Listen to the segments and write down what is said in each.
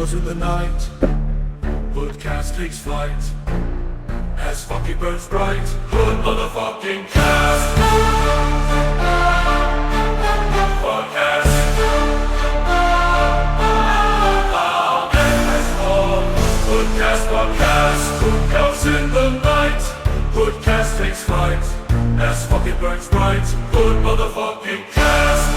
echoes in the night. HoodCast takes flight as fucking burns bright. Hood motherfucking cast. Podcast. HoodCast podcast. Hood goes in the night. HoodCast takes flight as fucking burns bright. Hood motherfucking cast.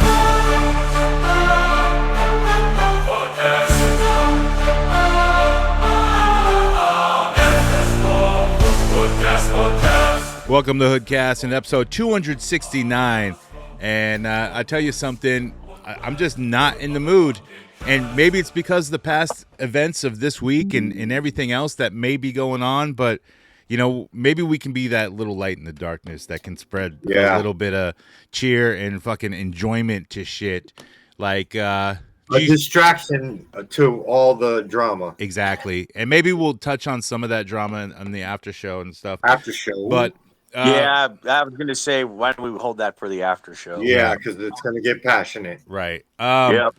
Welcome to HoodCast in episode 269, and I tell you something, I'm just not in the mood, and maybe it's because of the past events of this week and everything else that may be going on, but you know, maybe we can be that little light in the darkness that can spread a little bit of cheer and fucking enjoyment to shit, like a distraction to all the drama. Exactly, and maybe we'll touch on some of that drama on the after show and stuff. After show, but. Yeah, I was going to say, why don't we hold that for the after show? Yeah, because it's going to get passionate. Right. Yep.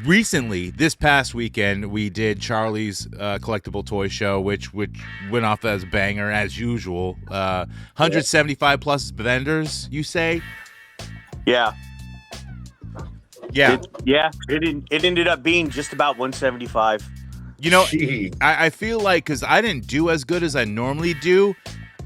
Recently, this past weekend, we did Charlie's collectible toy show, which went off as a banger, as usual. 175 plus vendors, you say? Yeah. Yeah. It ended up being just about 175. You know, I feel like, because I didn't do as good as I normally do,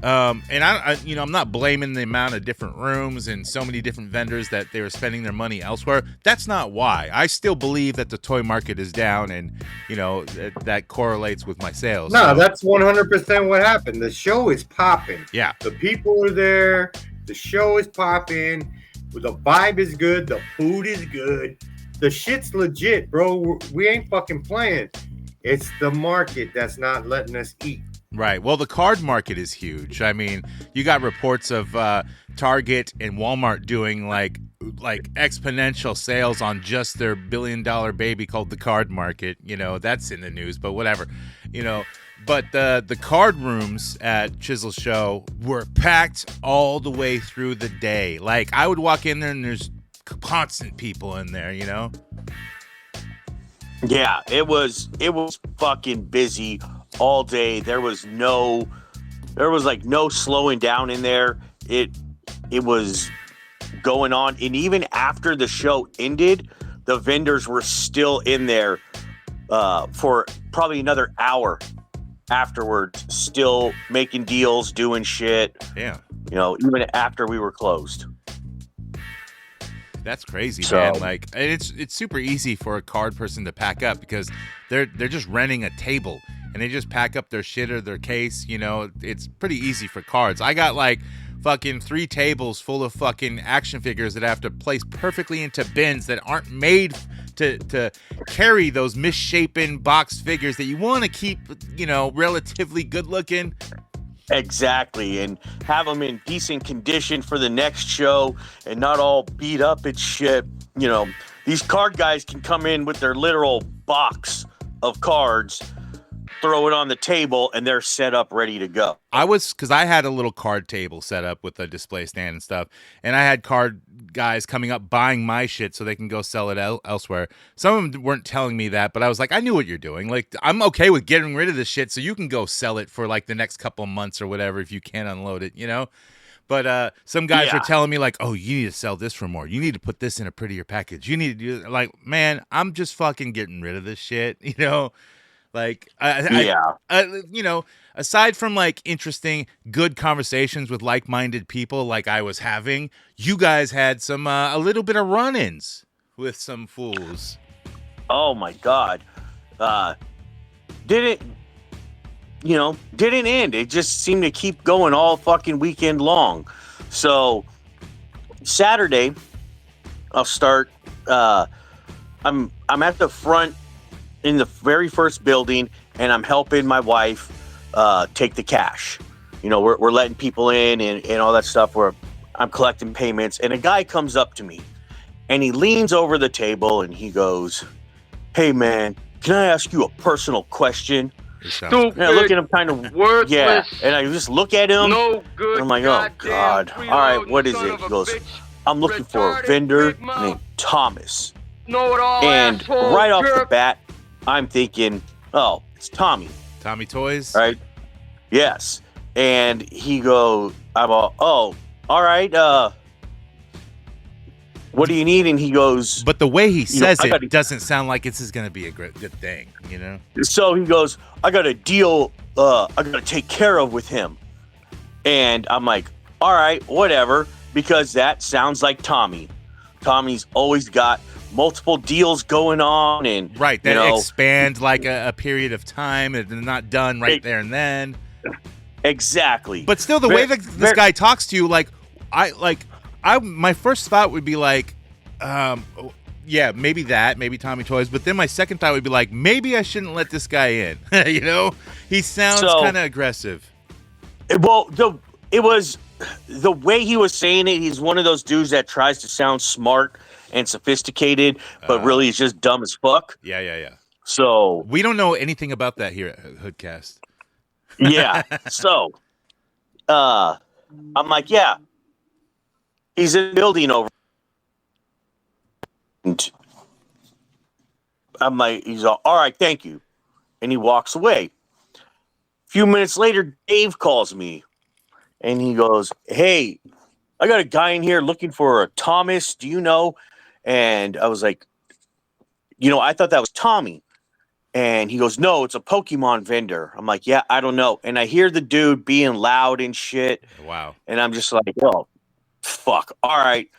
and I'm not blaming the amount of different rooms and so many different vendors that they were spending their money elsewhere. That's not why. I still believe that the toy market is down, and you know that correlates with my sales. No, so. That's 100% what happened. The show is popping. Yeah, the people are there. The show is popping. The vibe is good. The food is good. The shit's legit, bro. We ain't fucking playing. It's the market that's not letting us eat. Right. Well, the card market is huge. I mean, you got reports of Target and Walmart doing like exponential sales on just their billion-dollar baby called the card market. You know, that's in the news, but whatever. You know, but the card rooms at Chisel's show were packed all the way through the day. Like, I would walk in there and there's constant people in there, you know? Yeah, it was fucking busy all day. There was no slowing down in there. It was going on, and even after the show ended, the vendors were still in there for probably another hour afterwards, still making deals, doing shit. Yeah, you know, even after we were closed. That's crazy, man. Like, and it's super easy for a card person to pack up because they're just renting a table and they just pack up their shit or their case. You know, it's pretty easy for cards. I got like fucking 3 tables full of fucking action figures that I have to place perfectly into bins that aren't made to carry those misshapen boxed figures that you want to keep, you know, relatively good looking. Exactly, and have them in decent condition for the next show and not all beat up and shit. You know, these card guys can come in with their literal box of cards, throw it on the table, and they're set up ready to go. Because I had a little card table set up with a display stand and stuff, and I had card guys coming up buying my shit so they can go sell it elsewhere. Some of them weren't telling me that, but I was like, I knew what you're doing. Like, I'm okay with getting rid of this shit so you can go sell it for like the next couple of months or whatever if you can't unload it, you know? But some guys were telling me like, oh, you need to sell this for more. You need to put this in a prettier package. You need to do like, man, I'm just fucking getting rid of this shit, you know? Like, you know, aside from like interesting, good conversations with like-minded people like I was having, you guys had some a little bit of run-ins with some fools. Oh my God, didn't end. It just seemed to keep going all fucking weekend long. So Saturday, I'll start. I'm at the front in the very first building, and I'm helping my wife take the cash. You know, we're letting people in and all that stuff where I'm collecting payments, and a guy comes up to me and he leans over the table and he goes, "Hey man, can I ask you a personal question?" Stupid. And I look at him kind of worthless. Yeah, and I just look at him. No good. And I'm like, oh God. All right, what is it? He goes, "I'm looking for a vendor named Thomas." Know it all, and asshole, right off jerk. the bat, I'm thinking, oh, it's Tommy. Tommy Toys. Right? Yes. And he goes, I'm all, oh, all right. What do you need? And he goes, but the way he says it doesn't sound like this is going to be a good thing, you know? So he goes, I got a deal I got to take care of with him. And I'm like, all right, whatever, because that sounds like Tommy. Tommy's always got multiple deals going on, and right, that expand like a period of time and they're not done right there and then. Exactly. But still, the way that this guy talks to you, my first thought would be like, yeah, maybe Tommy Toys. But then my second thought would be like, maybe I shouldn't let this guy in. You know, he sounds kind of aggressive. Well, it was the way he was saying it. He's one of those dudes that tries to sound smart and sophisticated, but really is just dumb as fuck. Yeah. So we don't know anything about that here at HoodCast. Yeah. So, I'm like, yeah, he's in the building over. And I'm like, he's all right, thank you. And he walks away. A few minutes later, Dave calls me and he goes, hey, I got a guy in here looking for a Thomas. Do you know? And I was like, I thought that was Tommy. And he goes, no, it's a Pokemon vendor. I'm like, yeah, I don't know. And I hear the dude being loud and shit. Wow. And I'm just like, oh, fuck. All right.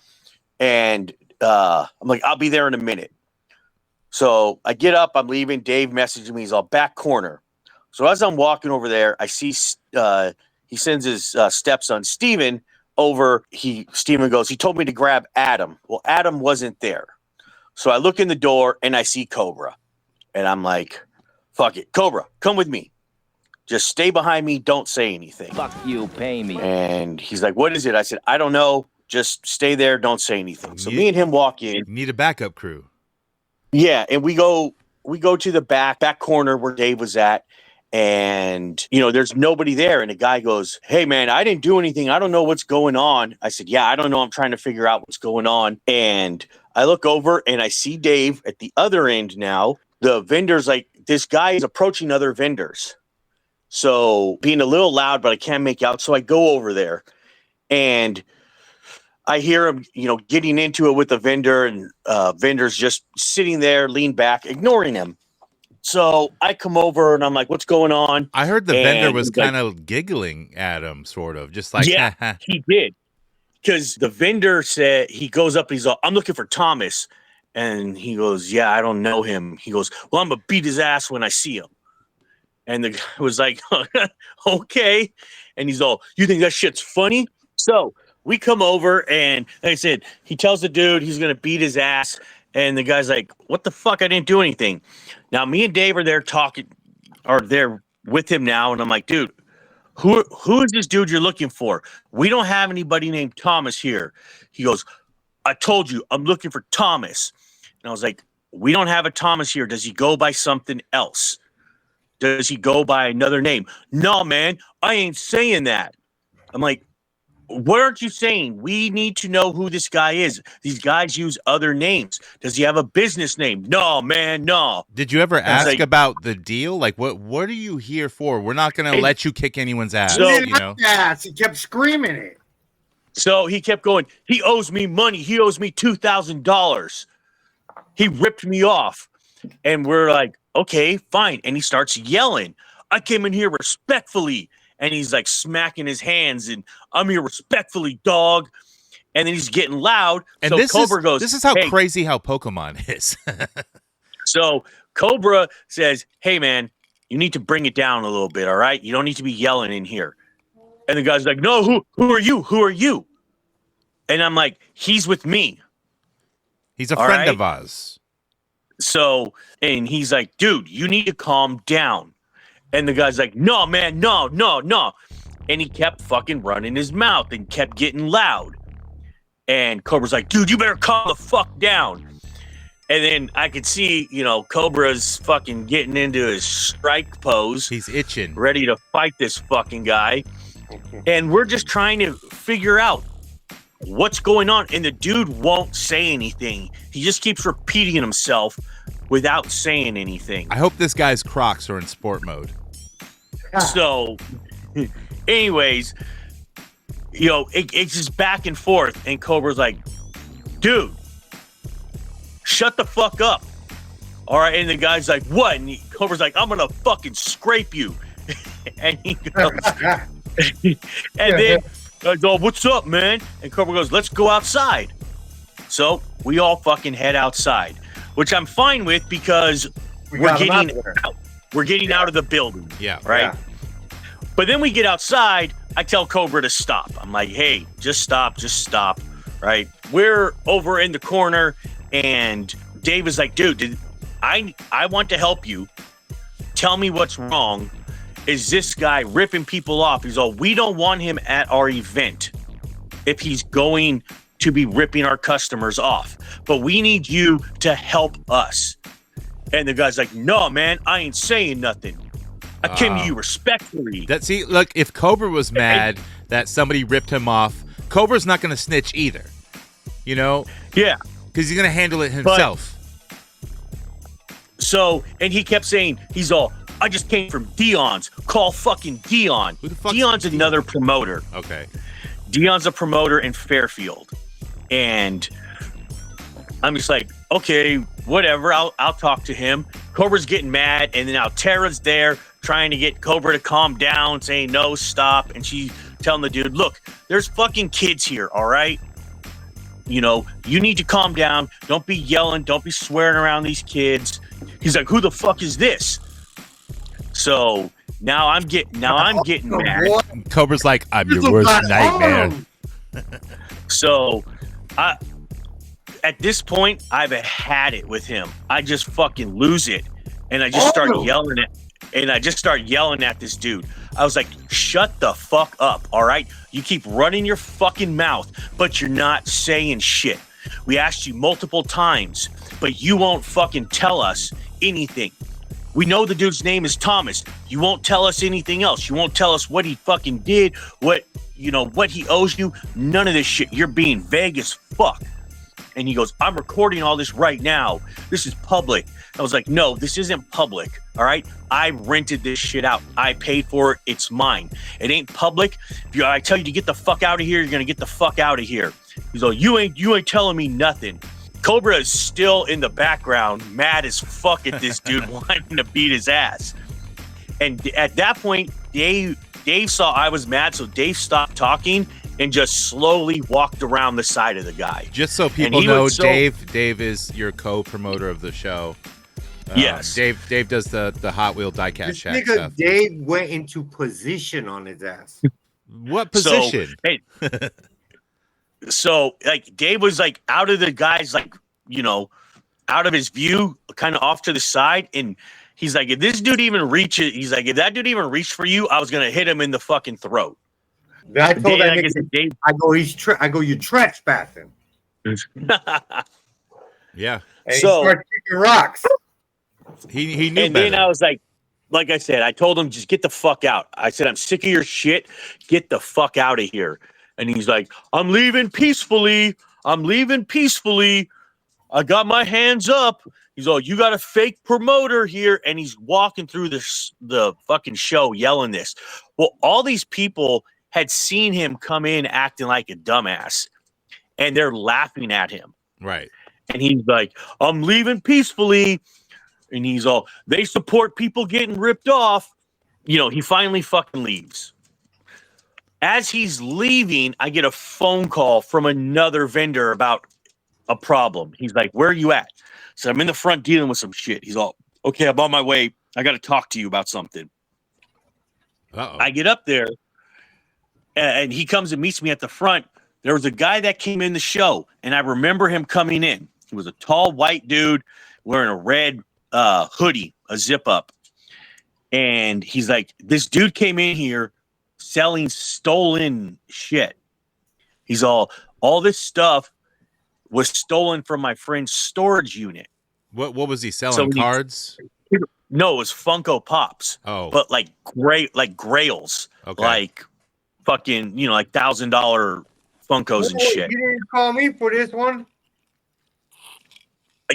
And I'm like, I'll be there in a minute. So I get up, I'm leaving. Dave messages me. He's all back corner. So as I'm walking over there, I see he sends his stepson, Steven, over. Steven goes, he told me to grab Adam. Well, Adam wasn't there. So I look in the door and I see Cobra. And I'm like, fuck it. Cobra, come with me. Just stay behind me. Don't say anything. Fuck you, pay me. And he's like, what is it? I said, I don't know. Just stay there. Don't say anything. So me and him walk in. Need a backup crew. Yeah. And we go to the back corner where Dave was at. And, there's nobody there. And the guy goes, hey, man, I didn't do anything. I don't know what's going on. I said, yeah, I don't know. I'm trying to figure out what's going on. And I look over and I see Dave at the other end now. The vendors, like, this guy is approaching other vendors. So being a little loud, but I can't make out. So I go over there and I hear him, getting into it with the vendor, and vendors just sitting there, lean back, ignoring him. So I come over and I'm like, what's going on? I heard the vendor was kind of giggling at him, sort of, just like, yeah, he did. Because the vendor said, he goes up and he's all, I'm looking for Thomas. And he goes, yeah, I don't know him. He goes, well, I'm going to beat his ass when I see him. And the guy was like, okay. And he's all, you think that shit's funny? So we come over and like I said, he tells the dude he's going to beat his ass. And the guy's like, what the fuck? I didn't do anything. Now me and Dave are there talking, or they're with him now. And I'm like, dude, who is this dude you're looking for? We don't have anybody named Thomas here. He goes, I told you, I'm looking for Thomas. And I was like, we don't have a Thomas here. Does he go by something else? Does he go by another name? No, man, I ain't saying that. I'm like, what aren't you saying? We need to know who this guy is. These guys use other names. Does he have a business name? No, man, no. Did you ever ask about the deal? Like, what are you here for? We're not going to let you kick anyone's ass. So, he kept screaming it. So he kept going, he owes me money. He owes me $2,000. He ripped me off. And we're like, okay, fine. And he starts yelling, I came in here respectfully. And he's like smacking his hands and I'm here respectfully, dog. And then he's getting loud. And so Cobra goes, this is how crazy how Pokemon is. So Cobra says, hey, man, you need to bring it down a little bit. All right. You don't need to be yelling in here. And the guy's like, no, who are you? Who are you? And I'm like, he's with me. He's a friend of ours. So, and he's like, dude, you need to calm down. And the guy's like, no, man, no. And he kept fucking running his mouth and kept getting loud. And Cobra's like, dude, you better calm the fuck down. And then I could see, Cobra's fucking getting into his strike pose. He's itching. Ready to fight this fucking guy. And we're just trying to figure out what's going on. And the dude won't say anything. He just keeps repeating himself. without saying anything. I hope this guy's Crocs are in sport mode. So, anyways, it's just back and forth, and Cobra's like, dude, shut the fuck up. All right, and the guy's like, what? And Cobra's like, I'm gonna fucking scrape you. And he goes, and then I go, what's up, man? And Cobra goes, let's go outside. So we all fucking head outside, which I'm fine with because we're getting out of the building. Yeah. Right. Yeah. But then we get outside. I tell Cobra to stop. I'm like, hey, just stop. Right. We're over in the corner, and Dave is like, dude, I want to help you. Tell me what's wrong. Is this guy ripping people off? He's all, we don't want him at our event if he's going to be ripping our customers off. But we need you to help us. And the guy's like, no, man, I ain't saying nothing. I came to you respectfully. Look, if Cobra was mad that somebody ripped him off, Cobra's not going to snitch either. You know? Yeah. Because he's going to handle it himself. So, and he kept saying, he's all, I just came from Dion's. Call fucking Dion. Who the fuck's Dion's Dion? another promoter. Okay. Dion's a promoter in Fairfield. And I'm just like, okay, whatever. I'll talk to him. Cobra's getting mad. And then now Tara's there trying to get Cobra to calm down, saying, no, stop. And she's telling the dude, look, there's fucking kids here, all right? You need to calm down. Don't be yelling. Don't be swearing around these kids. He's like, who the fuck is this? So now I'm getting mad. Cobra's like, I'm your worst nightmare. So at this point, I've had it with him. I just fucking lose it. And I just start yelling at this dude. I was like, shut the fuck up, all right? You keep running your fucking mouth, but you're not saying shit. We asked you multiple times, but you won't fucking tell us anything. We know the dude's name is Thomas. You won't tell us anything else. You won't tell us what he fucking did, what he owes you. None of this shit. You're being vague as fuck. And he goes, I'm recording all this right now. This is public. I was like, no, this isn't public. All right. I rented this shit out. I paid for it. It's mine. It ain't public. If I tell you to get the fuck out of here, you're going to get the fuck out of here. He's like, you ain't telling me nothing. Cobra is still in the background, mad as fuck at this dude, wanting to beat his ass. And at that point, Dave saw I was mad, so Dave stopped talking and just slowly walked around the side of the guy. Just so people know, Dave is your co-promoter of the show. Yes. Dave does the Hot Wheel diecast shack Nigga, stuff. Dave went into position on his ass. What position? So like Dave was like out of the guy's out of his view, kind of off to the side, and he's like, if this dude even reaches, he's like, if that dude even reached for you, I was gonna hit him in the fucking throat. I told that nigga, Dave, I go, you trespassing. Yeah. And he started kicking rocks. He knew and better. then I was like I said, I told him, just get the fuck out. I said, I'm sick of your shit. Get the fuck out of here. And he's like, I'm leaving peacefully. I got my hands up. He's all, you got a fake promoter here. And he's walking through the fucking show yelling this. Well, all these people had seen him come in acting like a dumbass. And they're laughing at him. Right. And he's like, I'm leaving peacefully. And he's all, they support people getting ripped off. He finally fucking leaves. As he's leaving, I get a phone call from another vendor about a problem. He's like, where are you at? So I'm in the front dealing with some shit. He's all, okay, I'm on my way. I got to talk to you about something. Uh-oh. I get up there and he comes and meets me at the front. There was a guy that came in the show and I remember him coming in. He was a tall white dude wearing a red hoodie, a zip up. And he's like, this dude came in here selling stolen shit. He's all this stuff was stolen from my friend's storage unit. What was he selling? Cards? No, it was Funko Pops. Oh. But like grails. Okay. Like fucking, like $1,000 Funkos and shit. You didn't call me for this one?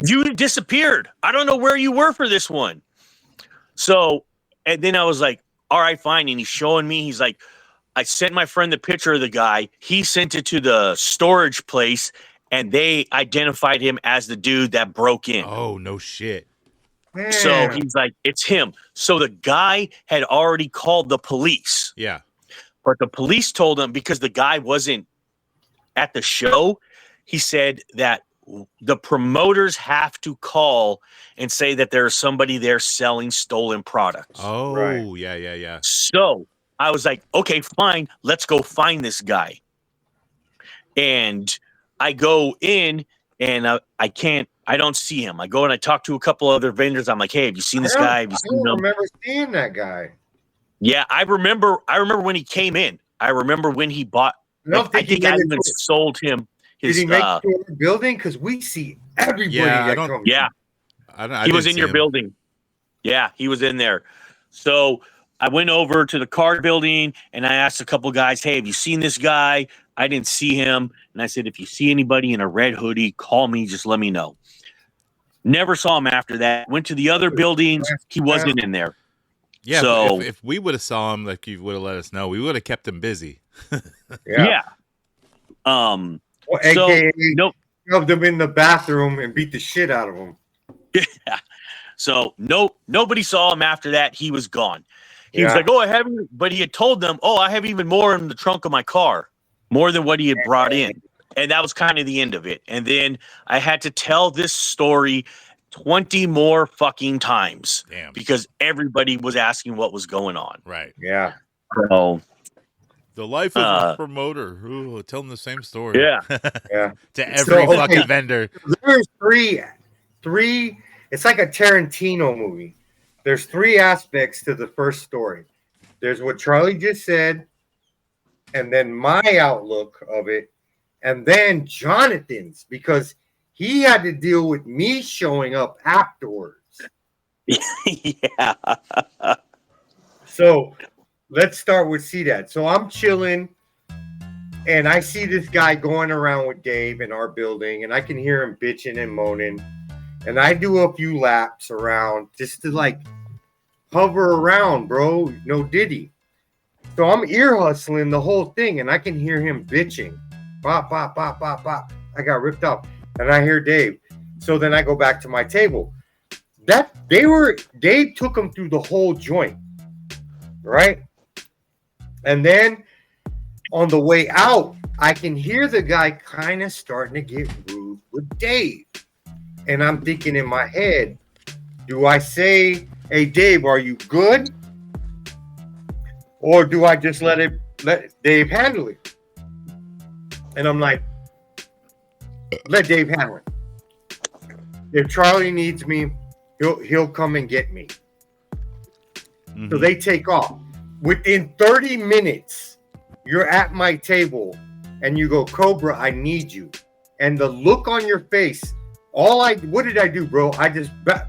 You disappeared. I don't know where you were for this one. So, and then I was like, all right, fine. And he's showing me, he's like, I sent my friend the picture of the guy. He sent it to the storage place, and they identified him as the dude that broke in. Oh, no shit. Man. So he's like, it's him. So the guy had already called the police. Yeah. But the police told him, because the guy wasn't at the show, he said that the promoters have to call and say that there's somebody there selling stolen products. Oh, Right. yeah. So I was like, okay, fine. Let's go find this guy. And I go in and I don't see him. I go and I talk to a couple other vendors. I'm like, hey, have you seen this guy? Have you I seen don't him? remember seeing that guy. Yeah, I remember when he came in. I remember when he bought. I think I even sold him his. Did he make it to our building? Because we see everybody Yeah, I that don't- comes. Yeah, he was in your building. building. Yeah, he was in there. So I went over to the card building and I asked a couple guys, hey, have you seen this guy? I didn't see him. And I said, if you see anybody in a red hoodie, call me. Just let me know. Never saw him after that. Went to the other buildings. He wasn't in there. Yeah, So- if we would have saw him, like you would have let us know, we would have kept him busy. Yeah. Well, So, AKA, nope. shoved him in the bathroom and beat the shit out of him. So nobody saw him after that. He was gone. He was Yeah. like, oh, I haven't, but he had told them, oh, I have even more in the trunk of my car, more than what he had brought in. And that was kind of the end of it. And then I had to tell this story 20 more fucking times Damn. because everybody was asking what was going on. Right. Yeah. So, The life of a promoter. Ooh, telling the same story. yeah. Yeah. To every So, okay. fucking vendor. There's three. It's like a Tarantino movie. There's three aspects to the first story. There's what Charlie just said, and then my outlook of it, and then Jonathan's, because he had to deal with me showing up afterwards. Yeah. So let's start with C-Dad. So I'm chilling, and I see this guy going around with Dave in our building, and I can hear him bitching and moaning. And I do a few laps around just to like hover around, bro. No diddy. So I'm ear hustling the whole thing, and I can hear him bitching. Bop, bop, bop, bop, bop. I got ripped off. And I hear Dave. So then I go back to my table. Dave took him through the whole joint. Right? And then on the way out, I can hear the guy kind of starting to get rude with Dave. And I'm thinking in my head, do I say, hey, Dave, are you good? Or do I just let Dave handle it? And I'm like, let Dave handle it. If Charlie needs me, he'll come and get me. So they take off. Within 30 minutes, you're at my table and you go, Cobra, I need you. And the look on your face, what did I do, bro?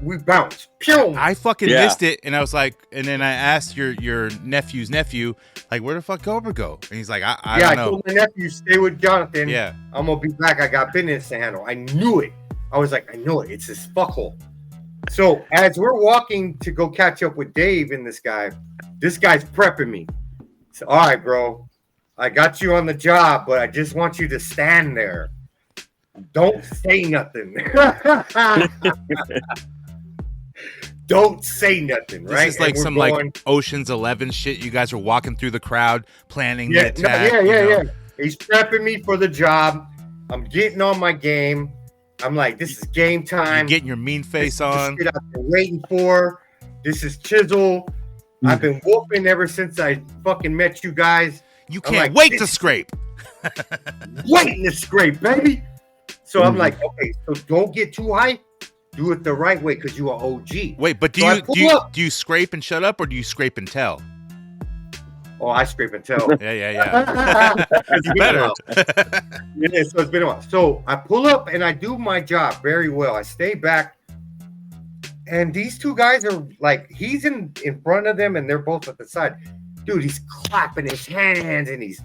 We bounced. Pew! I fucking missed it, and I was like, and then I asked your nephew's nephew, like, where the fuck Cobra go? And he's like, I don't know. I told my nephew, stay with Jonathan. Yeah. I'm gonna be back. I got business to handle. I knew it. I was like, I know it. It's this fuckhole. So as we're walking to go catch up with Dave and this guy's prepping me. So, all right, bro, I got you on the job, but I just want you to stand there. Don't say nothing. Don't say nothing, right? This is like And we're some going- like Ocean's 11 shit. You guys are walking through the crowd, planning the Yeah, attack. yeah. He's prepping me for the job. I'm getting on my game. I'm like, this is game You're time. getting your mean face This on. shit I've been waiting for. This is Chisel. I've been whooping ever since I fucking met you guys. You I'm can't like, wait this- to scrape. Waiting to scrape, baby. So I'm like, okay, so don't get too hyped. Do it the right way because you are OG. Wait, but So I pull up. do you scrape and shut up, or do you scrape and tell? Oh, I scrape and tell. Yeah. You better. Yeah, so it's been a while. So I pull up and I do my job very well. I stay back. And these two guys are like, he's in front of them and they're both at the side. Dude, he's clapping his hands and he's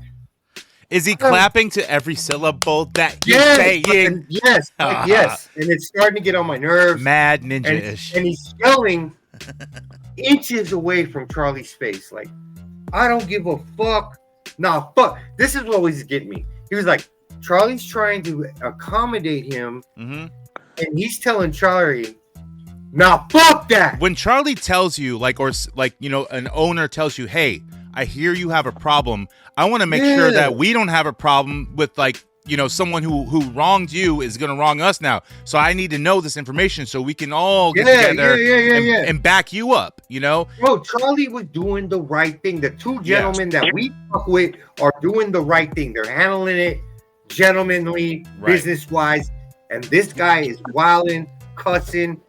Is he clapping to every syllable that he's Yes, saying? yes, yes. And it's starting to get on my nerves. Mad ninja-ish. And he's yelling inches away from Charlie's face. Like, I don't give a fuck. Nah, fuck. This is what was getting me. He was like, Charlie's trying to accommodate him. Mm-hmm. And he's telling Charlie, nah, fuck that. When Charlie tells you, an owner tells you, hey, I hear you have a problem. I want to make sure that we don't have a problem with, someone who wronged you is going to wrong us now. So I need to know this information so we can all get together and back you up, Bro, Charlie was doing the right thing. The two gentlemen that we fuck with are doing the right thing. They're handling it gentlemanly, business-wise. And this guy is wilding, cussing.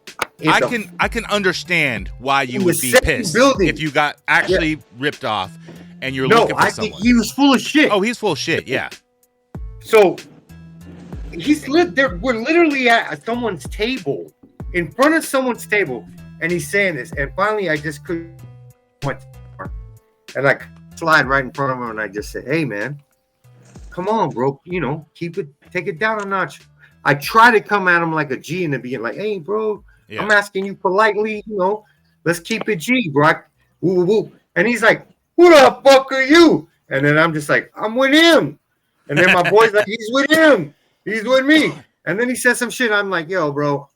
I can understand why you would be pissed if you got actually ripped off and you're looking for someone. Think he was full of shit. Oh, he's full of shit, yeah. So we're literally at someone's table, in front of someone's table, and he's saying this. And finally, I just couldn't. And I slide right in front of him, and I just said, "Hey, man, come on, bro. Take it down a notch." I try to come at him like a G in the beginning, like, "Hey, bro, I'm asking you politely, let's keep it G, bro." Woo, woo. And he's like, "Who the fuck are you?" And then I'm just like, "I'm with him." And then my boy's like, "He's with him. He's with me." And then he says some shit. I'm like, "Yo, bro,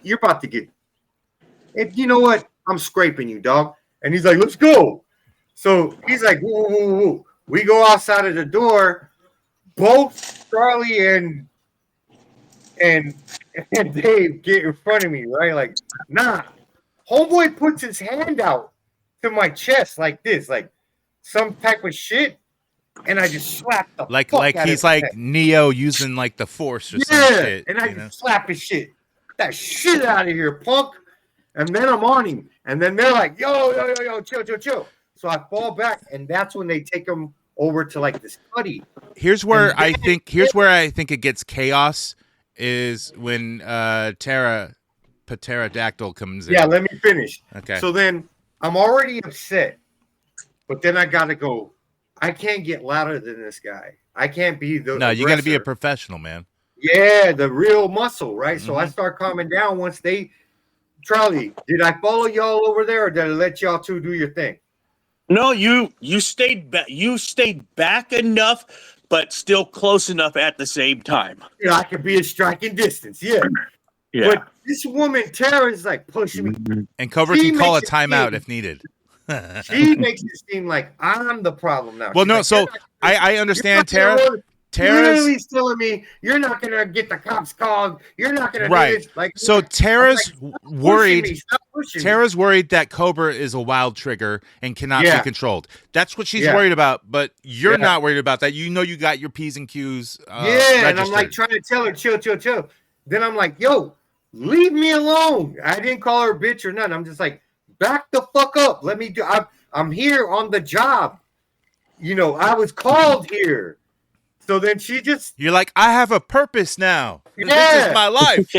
you're about to get it. You know what? I'm scraping you, dog." And he's like, "Let's go." So he's like, "Woo, woo, woo." We go outside of the door. Both Charlie and Dave get in front of me, right? Like, nah. Homeboy puts his hand out to my chest like this, like some type of shit. And I just slap the fuck out he's of like head. Neo using like the Force or some shit. And I just slap his shit. That shit out of here, punk. And then I'm on him. And then they're like, yo, chill. So I fall back, and that's when they take him over to like this study. Here's where I think it gets chaos is when Pterodactyl comes in. Yeah, let me finish. Okay. So then I'm already upset, but then I gotta go. I can't get louder than this guy. I can't be the you got to be a aggressor. professional, man. Yeah, the real muscle, right? So I start calming down once Charlie, did I follow y'all over there, or did I let y'all two do your thing? No, you stayed back. You stayed back enough, but still close enough at the same time. Yeah, I could be a striking distance. Yeah. But this woman, Tara, is like pushing me. And Cobra can call a timeout if needed. She makes it seem like I'm the problem now. Well, She's no, like, so I understand Tara's literally telling me you're not gonna get the cops called. You're not gonna do this. Like, so Tara's worried. Pushing Tara's worried that Cobra is a wild trigger and cannot be controlled. That's what she's worried about. But you're not worried about that. You got your P's and Q's. And I'm like trying to tell her chill. Then I'm like, yo, leave me alone. I didn't call her a bitch or nothing. I'm just like, back the fuck up. Let me do. I'm here on the job. I was called here. So then you're like, I have a purpose now. This is my life.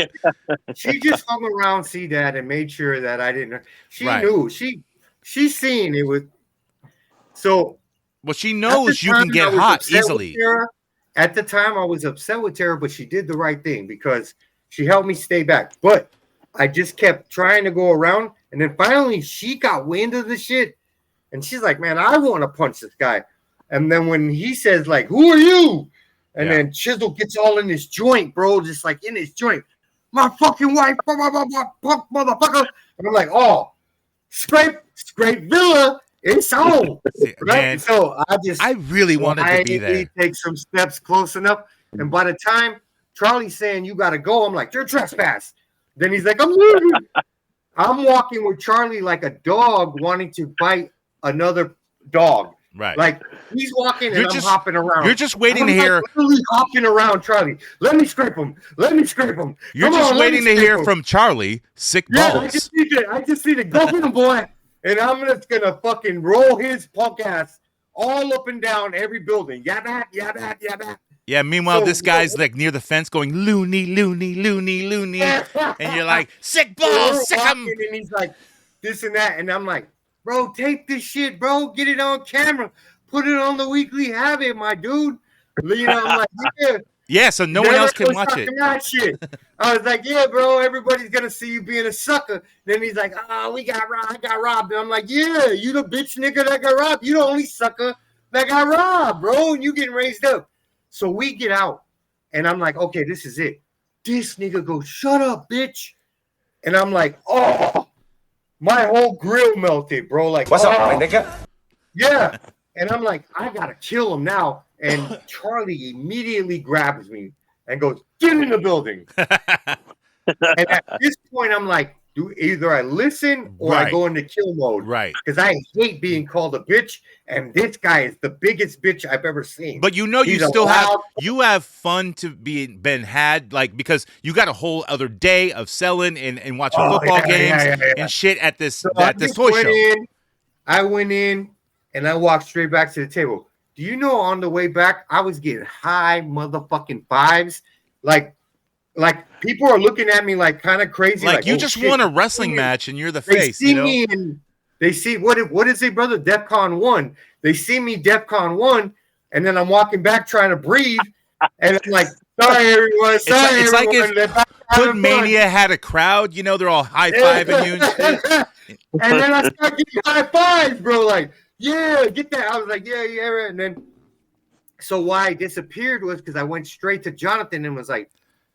She just hung around C-Dad and made sure that I didn't. She knew. She's seen it with. So. Well, she knows you can get hot easily. At the time, I was upset with Tara, but she did the right thing because she helped me stay back. But I just kept trying to go around. And then finally, she got wind of the shit. And she's like, man, I want to punch this guy. And then when he says, like, who are you? And then Chisel gets all in his joint, bro, just like in his joint. My fucking wife, motherfucker. And I'm like, oh, scrape Villa, it's on. Right? Man, so I really wanted to be there. Take some steps close enough. And by the time Charlie's saying, you got to go, I'm like, you're trespass. Then he's like, I'm leaving. I'm walking with Charlie like a dog wanting to bite another dog. Right. Like he's walking and I'm hopping around. You're just waiting to hear. Literally hopping around Charlie. Let me scrape him. You're just waiting to hear from Charlie. Sick balls. I just need to go for him, boy. And I'm just going to fucking roll his punk ass all up and down every building. Yabba. Yeah, meanwhile, this guy's like near the fence going, loony. And you're like, sick balls, sick him. And he's like, this and that. And I'm like, bro, tape this shit, bro. Get it on camera. put it on the weekly habit, my dude. You know, I'm like, yeah. Yeah, so no one else can watch it. That shit. I was like, yeah, bro, everybody's gonna see you being a sucker. Then he's like, oh, I got robbed. And I'm like, yeah, you the bitch nigga that got robbed. You the only sucker that got robbed, bro. And you getting raised up. So we get out, and I'm like, okay, this is it. This nigga goes, shut up, bitch. And I'm like, oh, my whole grill melted, bro. Like, what's up, my nigga? Yeah. And I'm like, I gotta kill him now. And Charlie immediately grabs me and goes, get in the building. And at this point, I'm like, either I listen or I go into kill mode. Right. Because I hate being called a bitch. And this guy is the biggest bitch I've ever seen. But you know, you have fun to been had, like, because you got a whole other day of selling and watching football games and shit at this toy show. I went in and I walked straight back to the table. Do you know on the way back, I was getting high motherfucking fives? Like people are looking at me like kind of crazy. Like you just won a wrestling match and you're the face. They see me and they see what is it, brother? DEFCON 1. They see me DEFCON 1, and then I'm walking back trying to breathe, and I'm like, sorry everyone, sorry it's everyone. Like if Hood Mania had a crowd, you know, they're all high fiving you and shit. And then I start getting high fives, bro. Like, yeah, get that. I was like, yeah, right. And then, so why I disappeared was because I went straight to Jonathan and was like,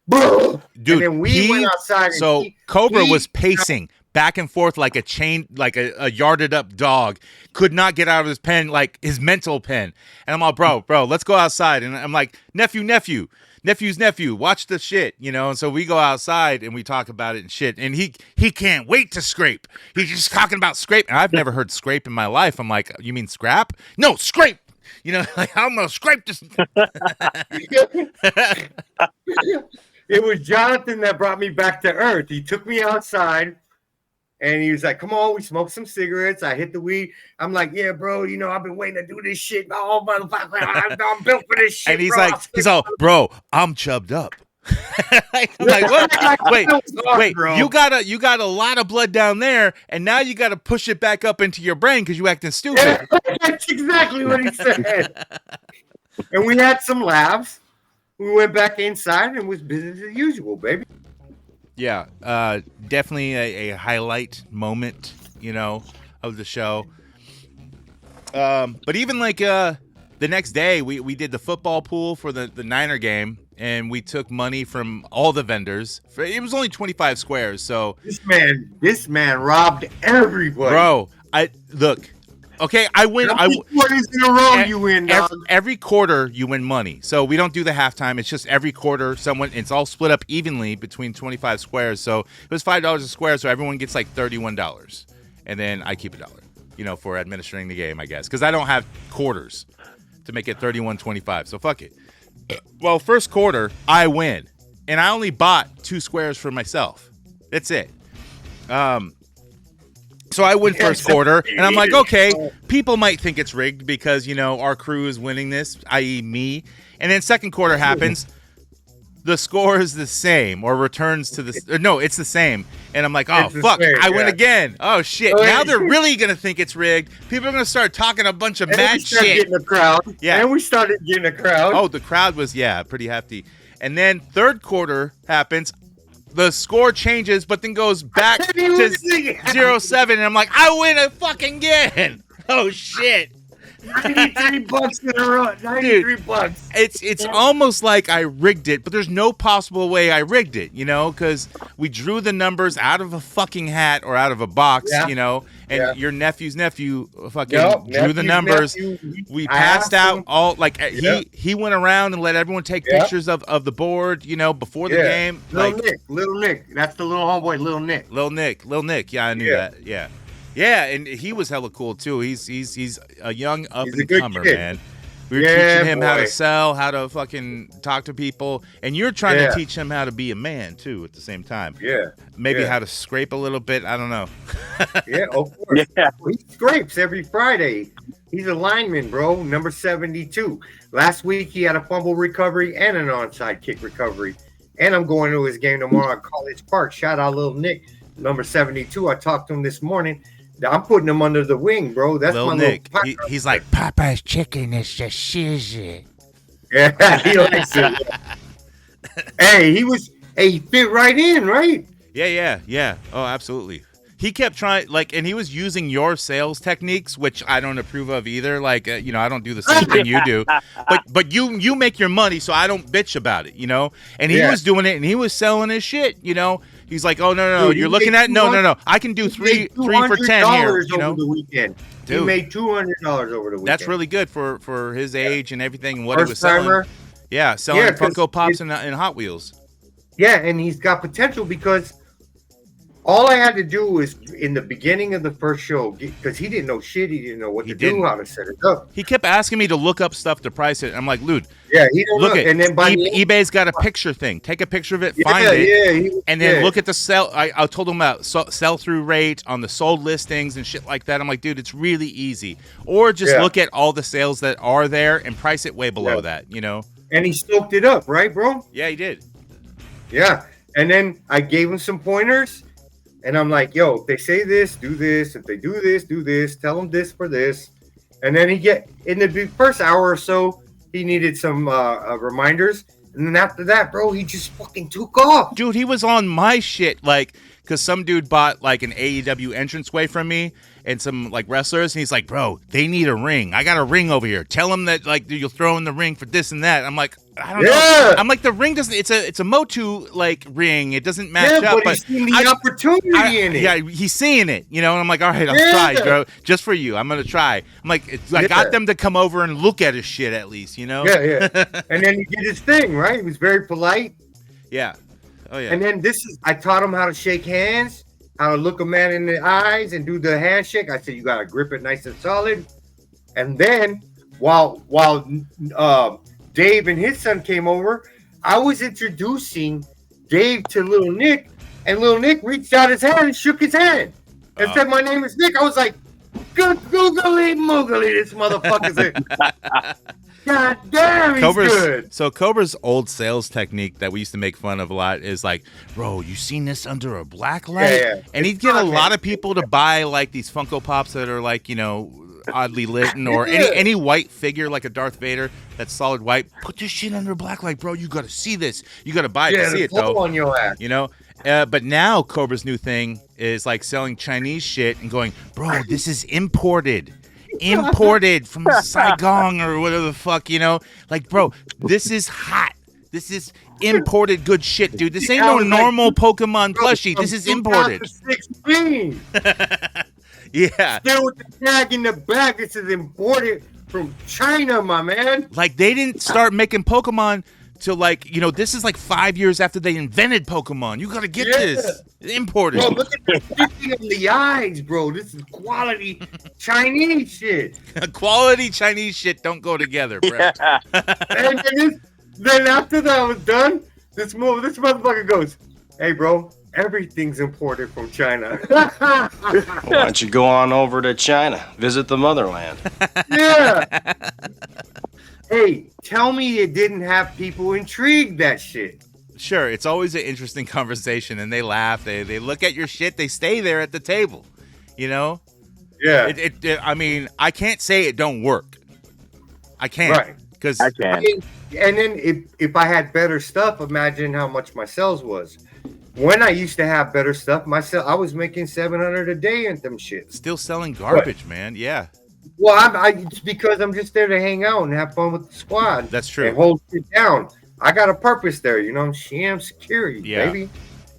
bro. Dude, and then we went outside. So Cobra was pacing back and forth like a chain, like a yarded up dog. Could not get out of his pen, like his mental pen. And I'm all, bro, let's go outside. And I'm like, nephew's nephew, watch the shit, you know. And so we go outside and we talk about it and shit. And he can't wait to scrape. He's just talking about scrape. And I've never heard scrape in my life. I'm like, you mean scrap? No, scrape. You know, like I'm gonna scrape this. It was Jonathan that brought me back to earth. He took me outside and he was like, come on, we smoked some cigarettes. I hit the weed. I'm like, yeah, bro, you know, I've been waiting to do this shit. Oh, motherfucker, I'm built for this shit. And he's all, bro, I'm chubbed up. I'm like, what? Wait, bro. you got a lot of blood down there, and now you got to push it back up into your brain because you acting stupid. That's exactly what he said. And we had some laughs. We went back inside and it was business as usual, baby. Yeah, definitely a highlight moment, you know, of the show. But even like the next day, we did the football pool for the Niner game, and we took money from all the vendors. It was only 25 squares, so this man robbed everybody. Bro, look. Okay, I win. How many quarters in a row you win, dog? Every quarter you win money. So we don't do the halftime. It's just every quarter it's all split up evenly between 25 squares. So it was $5 a square, so everyone gets like $31. And then I keep $1, you know, for administering the game, I guess. Because I don't have quarters to make it $31.25. So fuck it. Well, first quarter, I win. And I only bought 2 squares for myself. That's it. So I win first quarter, and I'm like, okay, people might think it's rigged because, you know, our crew is winning this, i.e. me. And then second quarter happens, the score is the same, or returns to the... No, it's the same. And I'm like, oh, fuck, I win again. Oh, shit. Now they're really going to think it's rigged. People are going to start talking a bunch of mad shit. Getting a crowd. Yeah. And we started getting a crowd. Oh, the crowd was, pretty hefty. And then third quarter happens. The score changes, but then goes back to 0-7, and I'm like, I win a fucking again. Oh shit! $93 in a row. $93. It's almost like I rigged it, but there's no possible way I rigged it, you know, because we drew the numbers out of a fucking hat or out of a box, you know, and your nephew's nephew fucking drew the numbers. We passed out all like he went around and let everyone take pictures of the board, you know, before the game. Little Nick. That's the little homeboy, Little Nick. Little Nick. Yeah, I knew that. Yeah. Yeah, and he was hella cool too. He's a young up and comer, man. We were teaching him how to sell, how to fucking talk to people, and you're trying to teach him how to be a man too at the same time. Yeah. Maybe how to scrape a little bit. I don't know. Of course. Yeah. He scrapes every Friday. He's a lineman, bro. Number 72. Last week he had a fumble recovery and an onside kick recovery. And I'm going to his game tomorrow at College Park. Shout out Little Nick, number 72. I talked to him this morning. I'm putting him under the wing, bro. That's Lil my Nick. little He's like, Popeye's chicken is just shizzy. Yeah, he likes it. Hey, he fit right in, right? Yeah. Oh, absolutely. He kept trying, like, and he was using your sales techniques, which I don't approve of either. Like, I don't do the same thing you do, but you make your money, so I don't bitch about it, And he was doing it, and he was selling his shit, He's like, oh no, Dude, you're looking at no, I can do three for 10 here, over the weekend. Dude, he made $200 over the weekend. That's really good for his age and everything, and what First he was selling. timer. Yeah, selling Funko Pops and Hot Wheels. Yeah, and he's got potential because all I had to do was in the beginning of the first show, because he didn't know shit. He didn't know what to do, how to set it up. He kept asking me to look up stuff to price it. I'm like, dude, yeah, he don't look know. at And then eBay's got a picture thing. Take a picture of it, find it, and then look at the sell. I told him about sell through rate on the sold listings and shit like that. I'm like, dude, it's really easy. Or just look at all the sales that are there and price it way below that. And he stoked it up, right, bro? Yeah, he did. Yeah, and then I gave him some pointers. And I'm like, yo, if they say this, do this. If they do this, do this. Tell them this for this. And then in the first hour or so, he needed some reminders. And then after that, bro, he just fucking took off. Dude, he was on my shit, like, because some dude bought, like, an AEW entranceway from me and some, like, wrestlers. And he's like, bro, they need a ring. I got a ring over here. Tell them that, like, you'll throw in the ring for this and that. I'm like, I don't know. I'm like, the ring doesn't, it's a MOTU, like, ring. It doesn't match up. But he's seeing the opportunity in it. Yeah, he's seeing it, and I'm like, all right, I'll try, bro. Just for you. I'm going to try. I'm like, I got them to come over and look at his shit at least, Yeah. And then he did his thing, right? He was very polite. Yeah. Oh, yeah. And then I taught him how to shake hands, how to look a man in the eyes and do the handshake. I said, you got to grip it nice and solid. And then while Dave and his son came over, I was introducing Dave to Little Nick, and Little Nick reached out his hand and shook his hand and said, my name is Nick. I was like, good googly moogly, this motherfucker's God damn, he's good. So Cobra's old sales technique that we used to make fun of a lot is like, bro, you seen this under a black light? Yeah. And he'd get a lot of people to buy like these Funko Pops that are like, oddly lit or any white figure like a Darth Vader that's solid white. Put this shit under a black light, bro. You got to see this. You got to buy it to see it, though. On your ass. But now Cobra's new thing is like selling Chinese shit and going, bro, this is imported from Saigon or whatever the fuck, like, bro, this is hot. This is imported good shit, dude. This ain't no normal Pokemon plushie. This is imported. 2016. Yeah. Still with the tag in the back. This is imported from China, my man. Like, they didn't start making Pokemon till, like, this is like 5 years after they invented Pokemon. You gotta get this. Imported. Bro, look at the stitching of the eyes, bro. This is quality Chinese shit. Quality Chinese shit don't go together, bro. And then after that was done, this motherfucker goes, hey, bro, everything's imported from China. Why don't you go on over to China, visit the motherland? Yeah. Hey, tell me it didn't have people intrigued, that shit. Sure, it's always an interesting conversation, and they laugh. They look at your shit. They stay there at the table, Yeah. I mean, I can't say it don't work. I can't. Right. Because I can. And then if I had better stuff, imagine how much my sales was. When I used to have better stuff, I was making $700 a day and them shit. Still selling garbage, man. Yeah. Well, it's because I'm just there to hang out and have fun with the squad. That's true. And hold it down. I got a purpose there, sham security, baby.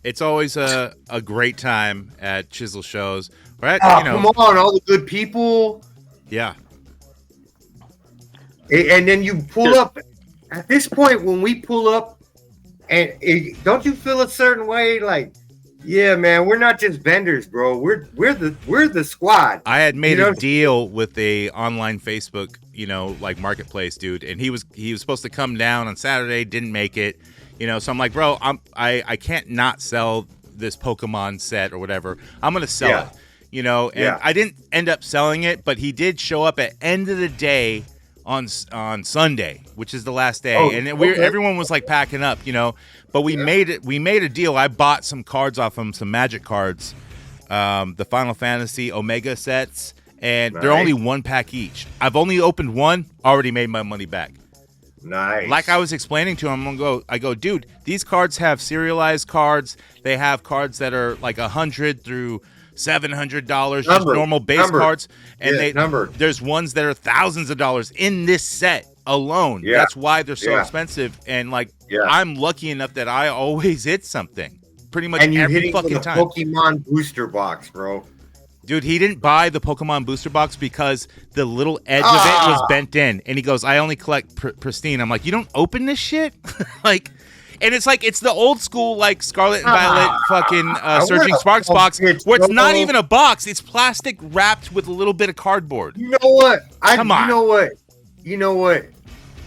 It's always a great time at Chisel shows. Right? Come on, all the good people. Yeah. And then you pull up. At this point, when we pull up, and don't you feel a certain way? Like, yeah, man, we're not just vendors, bro. We're the squad. I had made a deal with a online Facebook, like marketplace dude, and he was supposed to come down on Saturday, didn't make it, So I'm like, bro, I can't not sell this Pokemon set or whatever. I'm gonna sell it, And I didn't end up selling it, but he did show up at end of the day on Sunday, which is the last day, and everyone was like packing up, But we made a deal. I bought some cards off him, some Magic cards, the Final Fantasy Omega sets, and they're Nice. only 1 pack each. I've only opened one, already made my money back. Nice. Like I was explaining to him, I go, dude, these cards have serialized cards. They have cards that are like $100 through $700, just normal base cards, and there's ones that are thousands of dollars in this set alone. Yeah. That's why they're so expensive. And I'm lucky enough that I always hit something, pretty much every fucking time. Pokemon booster box, bro. Dude, he didn't buy the Pokemon booster box because the little edge of it was bent in. And he goes, I only collect pristine. I'm like, you don't open this shit? And it's like, it's the old school, like, Scarlet and Violet fucking Surging Sparks box, where it's not even a box. It's plastic wrapped with a little bit of cardboard. You know what? Come on. You know what?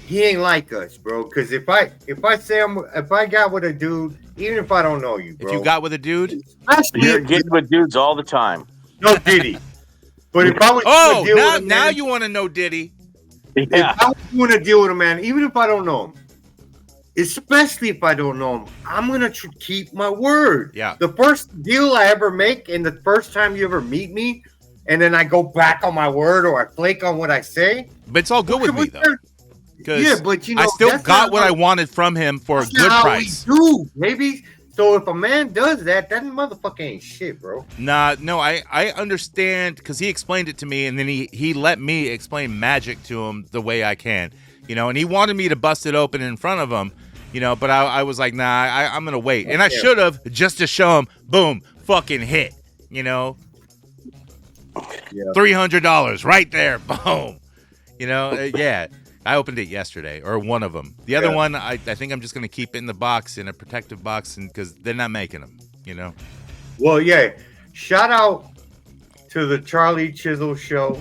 He ain't like us, bro. Because if I got with a dude, even if I don't know you, bro. If you got with a dude? You're getting with dudes all the time. No Diddy. But if I was now you want to know Diddy. Yeah. If I was doing a deal with a man, even if I don't know him, especially if I don't know him, I'm going to keep my word. Yeah. The first deal I ever make and the first time you ever meet me, and then I go back on my word or I flake on what I say. But it's all good with me, though. Yeah, but I still got what I wanted from him for a good price. Do, maybe. So if a man does that motherfucker ain't shit, bro. No, I understand because he explained it to me, and then he let me explain magic to him the way I can, and he wanted me to bust it open in front of him, but I was like, nah, I'm going to wait. And I should have, just to show him, boom, fucking hit, $300 right there, boom. Yeah. I opened it yesterday, or one of them. The other one, I think I'm just going to keep it in the box, in a protective box, because they're not making them, Well, yeah. Shout out to the Charlie Chisel show.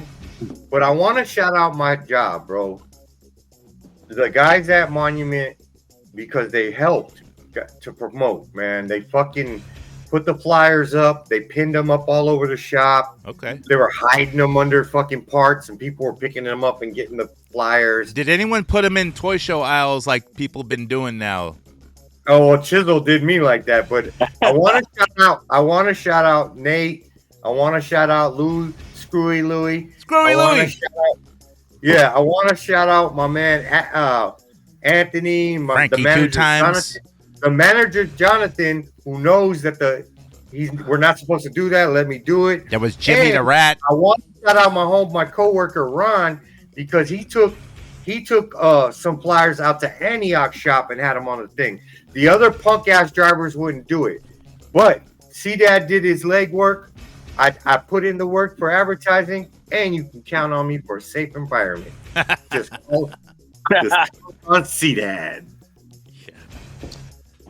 But I want to shout out my job, bro. The guys at Monument, because they helped to promote, man. They fucking put the flyers up. They pinned them up all over the shop. Okay. They were hiding them under fucking parts, and people were picking them up and getting the flyers. Did anyone put them in toy show aisles like people have been doing now? Oh, well, Chisel did me like that, but I want to shout out Nate. I want to shout out Screwy Louie. Screwy Louie. I want to shout out my man Anthony, Frankie the manager, 2 times. the manager Jonathan, who knows that we're not supposed to do that. Let me do it. That was Jimmy the Rat. I want to shout out my coworker Ron, because he took some flyers out to Antioch shop and had them on the thing. The other punk ass drivers wouldn't do it, but C-Dad did his legwork. I put in the work for advertising, and you can count on me for a safe environment. just on C-Dad.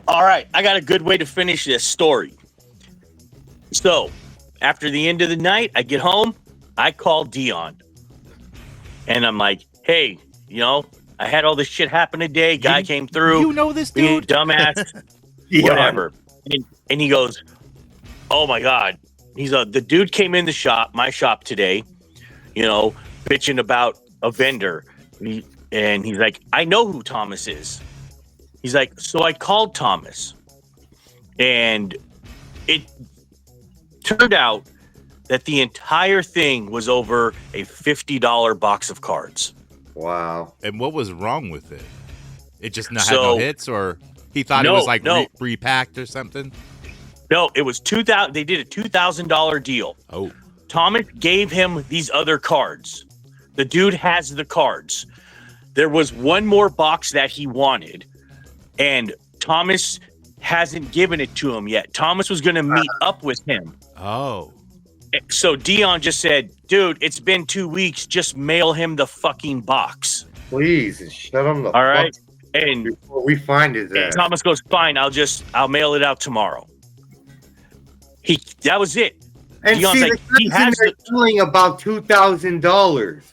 All right, I got a good way to finish this story. So, after the end of the night, I get home, I call Dion. And I'm like, hey, I had all this shit happen today. Guy came through. You know this dude? Dumbass. Whatever. And he goes, oh my God. The dude came in my shop today, bitching about a vendor. And he's like, I know who Thomas is. He's like, so I called Thomas. And it turned out that the entire thing was over a $50 box of cards. Wow. And what was wrong with it? It just had no hits, or he thought it was like repacked or something? No, it was $2,000. They did a $2,000 deal. Oh. Thomas gave him these other cards. The dude has the cards. There was one more box that he wanted, and Thomas hasn't given it to him yet. Thomas was going to meet up with him. Oh. So Dion just said, dude, it's been 2 weeks. Just mail him the fucking box. Please, shut him the All right. fuck And before we find his ass. Thomas goes, fine, I'll mail it out tomorrow. That was it. And Dion's see, like, the guy's in there selling about $2,000.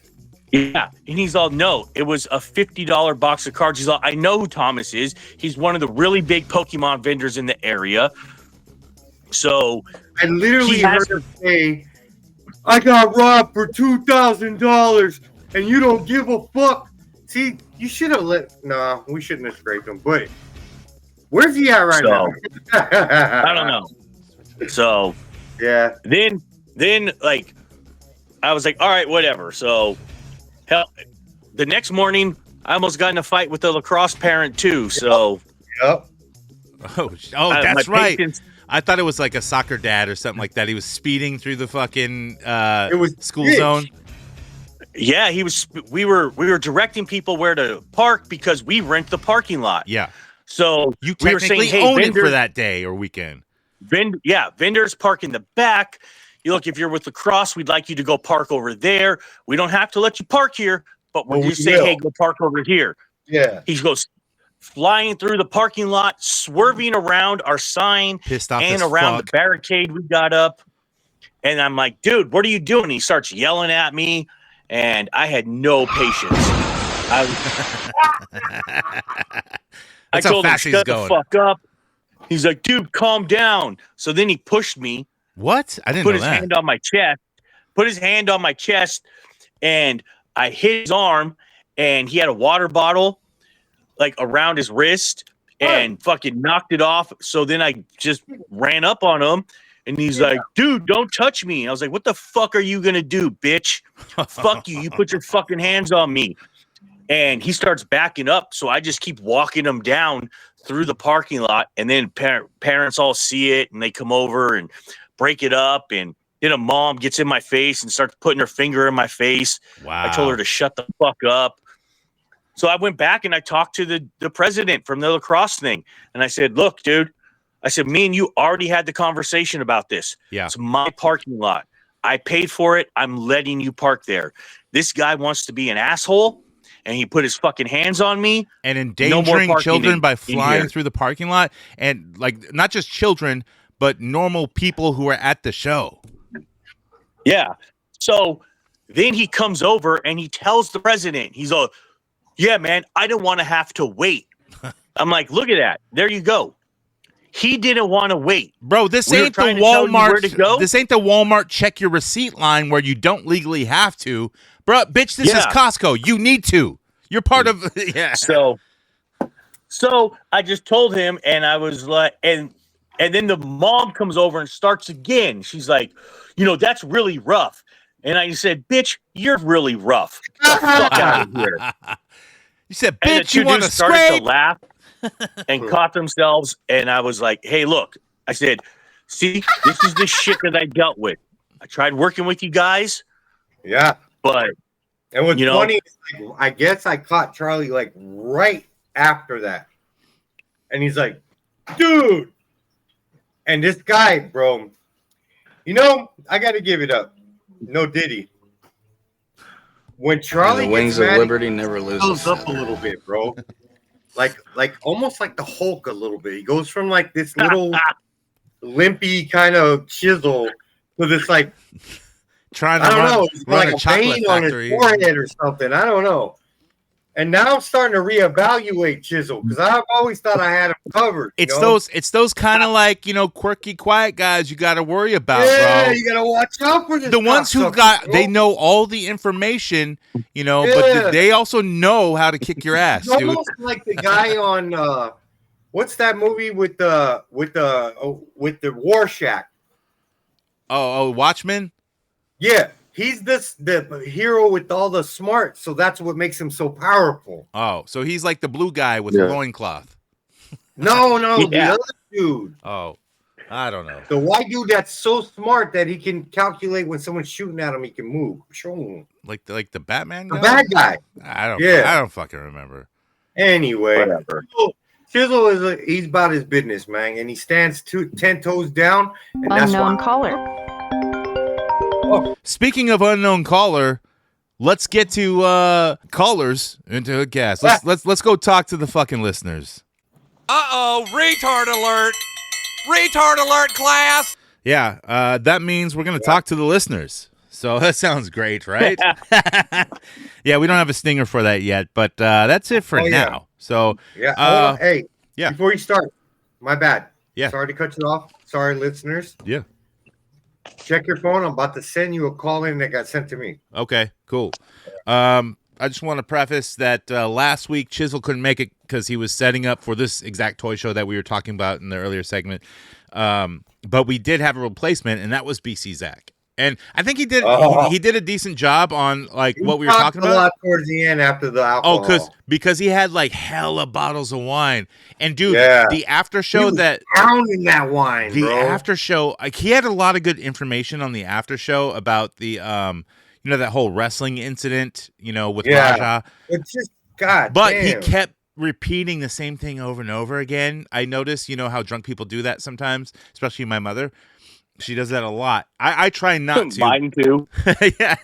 Yeah. And he's all, no, it was a $50 box of cards. He's all, I know who Thomas is. He's one of the really big Pokemon vendors in the area. So I literally heard him say, I got robbed for $2,000 and you don't give a fuck. See, you should have we shouldn't have scraped him, but where's he at right now? I don't know. So Yeah. Then like I was like, all right, whatever. So hell, the next morning I almost got in a fight with the lacrosse parent too. So Yep. Oh, my that's right. patience- I thought it was like a soccer dad or something like that. He was speeding through the fucking It was school bitch. zone. Yeah, he was. We were directing people where to park because we rent the parking lot. Yeah. So You we were technically saying, hey, own it for vendors, that day or weekend. vendors park in the back. You look, if you're with lacrosse, we'd like you to go park over there. We don't have to let you park here, but we'll Well, just we say, will. hey, go park over here. Yeah. He goes flying through the parking lot, swerving around our sign Pissed off and as around fuck. the barricade we got up. And I'm like, dude, what are you doing? He starts yelling at me, and I had no patience. I That's how told him, fast he's shut the going. fuck up. He's like, dude, calm down. So then he pushed me, What? I didn't put know his that. hand on my chest, and I hit his arm, and he had a water bottle like around his wrist and fucking knocked it off. So then I just ran up on him, and he's like, dude, don't touch me. I was like, what the fuck are you gonna do, bitch? Fuck you. You put your fucking hands on me. And he starts backing up. So I just keep walking him down through the parking lot. And then parents all see it and they come over and break it up. And then a mom gets in my face and starts putting her finger in my face. Wow. I told her to shut the fuck up. So I went back and I talked to the president from the lacrosse thing. And I said, look, dude, I said, me and you already had the conversation about this. Yeah. It's my parking lot. I paid for it. I'm letting you park there. This guy wants to be an asshole. And he put his fucking hands on me. And No endangering more children parking by in flying here. through the parking lot. And like not just children, but normal people who are at the show. Yeah. So then he comes over and he tells the president, he's all, yeah, man, I don't want to have to wait. I'm like, look at that. There you go. He didn't want to wait. Bro, this We were ain't the trying to tell you where Walmart. to go. This ain't the Walmart check your receipt line where you don't legally have to. Bro, bitch, this is Yeah. Costco. You need to. You're part of yeah. So I just told him, and I was like, and then the mom comes over and starts again. She's like, that's really rough. And I said, bitch, you're really rough. Get the fuck out of here. You said, And the bitch, you two want to dudes started to scrape? laugh and caught themselves. And I was like, hey, look, I said, see, this is the shit that I dealt with. I tried working with you guys, Yeah. but And what's You know- funny is, like, I guess I caught Charlie like right after that. And he's like, dude. And this guy, bro, I got to give it up. No Diddy. When Charlie the wings gets of mad, liberty never he lose. goes up a little bit, bro. like almost like the Hulk a little bit. He goes from like this little limpy kind of chisel to this like, Trying to I don't run, know, it's run like a a chocolate vein on his factory. forehead or something. I don't know. And now I'm starting to reevaluate Chisel because I've always thought I had him covered. you know? It's those kind of like, quirky, quiet guys you got to worry about, yeah, bro. you gotta watch out for this. The ones who cocksucker, they bro. know all the information, but Yeah. they also know how to kick your ass, It's dude. almost like the guy on what's that movie with the War Shack? Oh, Watchmen? Yeah, he's the hero with all the smarts, so that's what makes him so powerful. Oh, so he's like the blue guy with Yeah. the loincloth. No, the Yeah. other dude. Oh, I don't know. The white dude that's so smart that he can calculate when someone's shooting at him, he can move. Show him. Like the Batman The guy? bad guy. I don't fucking remember. Anyway, whatever. Chisel he's about his business, man, and he stands 10 toes down, and that's Unknown why. caller. Speaking of unknown caller, let's get to callers into HoodCast. Let's go talk to the fucking listeners. Uh-oh, retard alert! Retard alert, class! Yeah, that means we're gonna talk to the listeners. So that sounds great, right? Yeah, we don't have a stinger for that yet, but that's it for Oh, yeah. now. So Yeah. Hold on. Hey, yeah. Before you start, my bad. Yeah. Sorry to cut you off. Sorry, listeners. yeah, Check your phone. I'm about to send you a call in that got sent to me. okay, cool. I just want to preface that last week Chisel couldn't make it because he was setting up for this exact toy show that we were talking about in the earlier segment. But we did have a replacement, and that was BC Zach. And I think he did he did a decent job on like what we were talking about. A lot towards the end after the alcohol. Oh, because he had like hella bottles of wine. And dude, the after show pounding that wine, the bro. after show, like he had a lot of good information on the after show about the that whole wrestling incident, with Raja. It's just God. But damn. he kept repeating the same thing over and over again. I noticed, how drunk people do that sometimes, especially my mother. She does that a lot. I try not to. Mine too. Yeah.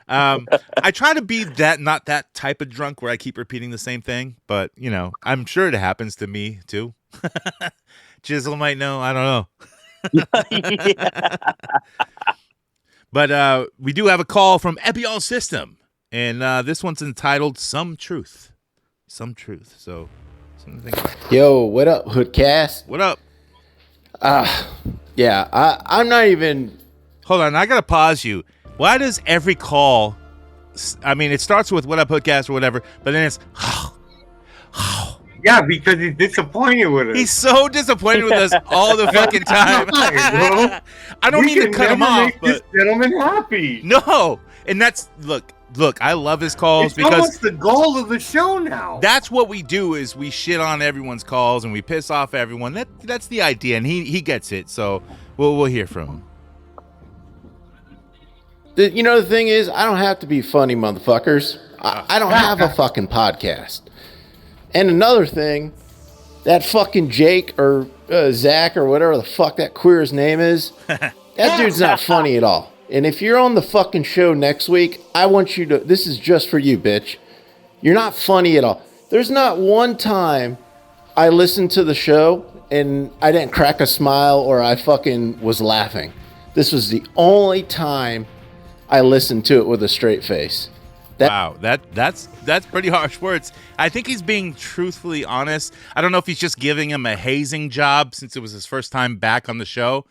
I try to be not that type of drunk where I keep repeating the same thing, but I'm sure it happens to me too. Jizzle might know. I don't know. But we do have a call from Epion System, and this one's entitled "Some Truth." Some truth. So, something to think about. Yo, what up, Hoodcast? What up? Yeah, I'm not even. Hold on, I gotta pause you. Why does every call? I mean, it starts with "What up, Hoodcast" or whatever, but then it's Yeah, because he's disappointed with us. He's so disappointed with us all the fucking time. Bro. I don't mean to cut him off, but this gentleman happy. no. And that's look. I love his calls It's because almost the goal of the show now. that's what we do is we shit on everyone's calls and we piss off everyone. That's the idea, and he gets it. So we'll hear from him. The thing is, I don't have to be funny, motherfuckers. I don't have a fucking podcast. And another thing, that fucking Jake or Zach or whatever the fuck that queer's name is, that dude's not funny at all. And if you're on the fucking show next week, I want you to, this is just for you, bitch. You're not funny at all. There's not one time I listened to the show and I didn't crack a smile or I fucking was laughing. This was the only time I listened to it with a straight face. Wow, that's pretty harsh words. I think he's being truthfully honest. I don't know if he's just giving him a hazing job since it was his first time back on the show.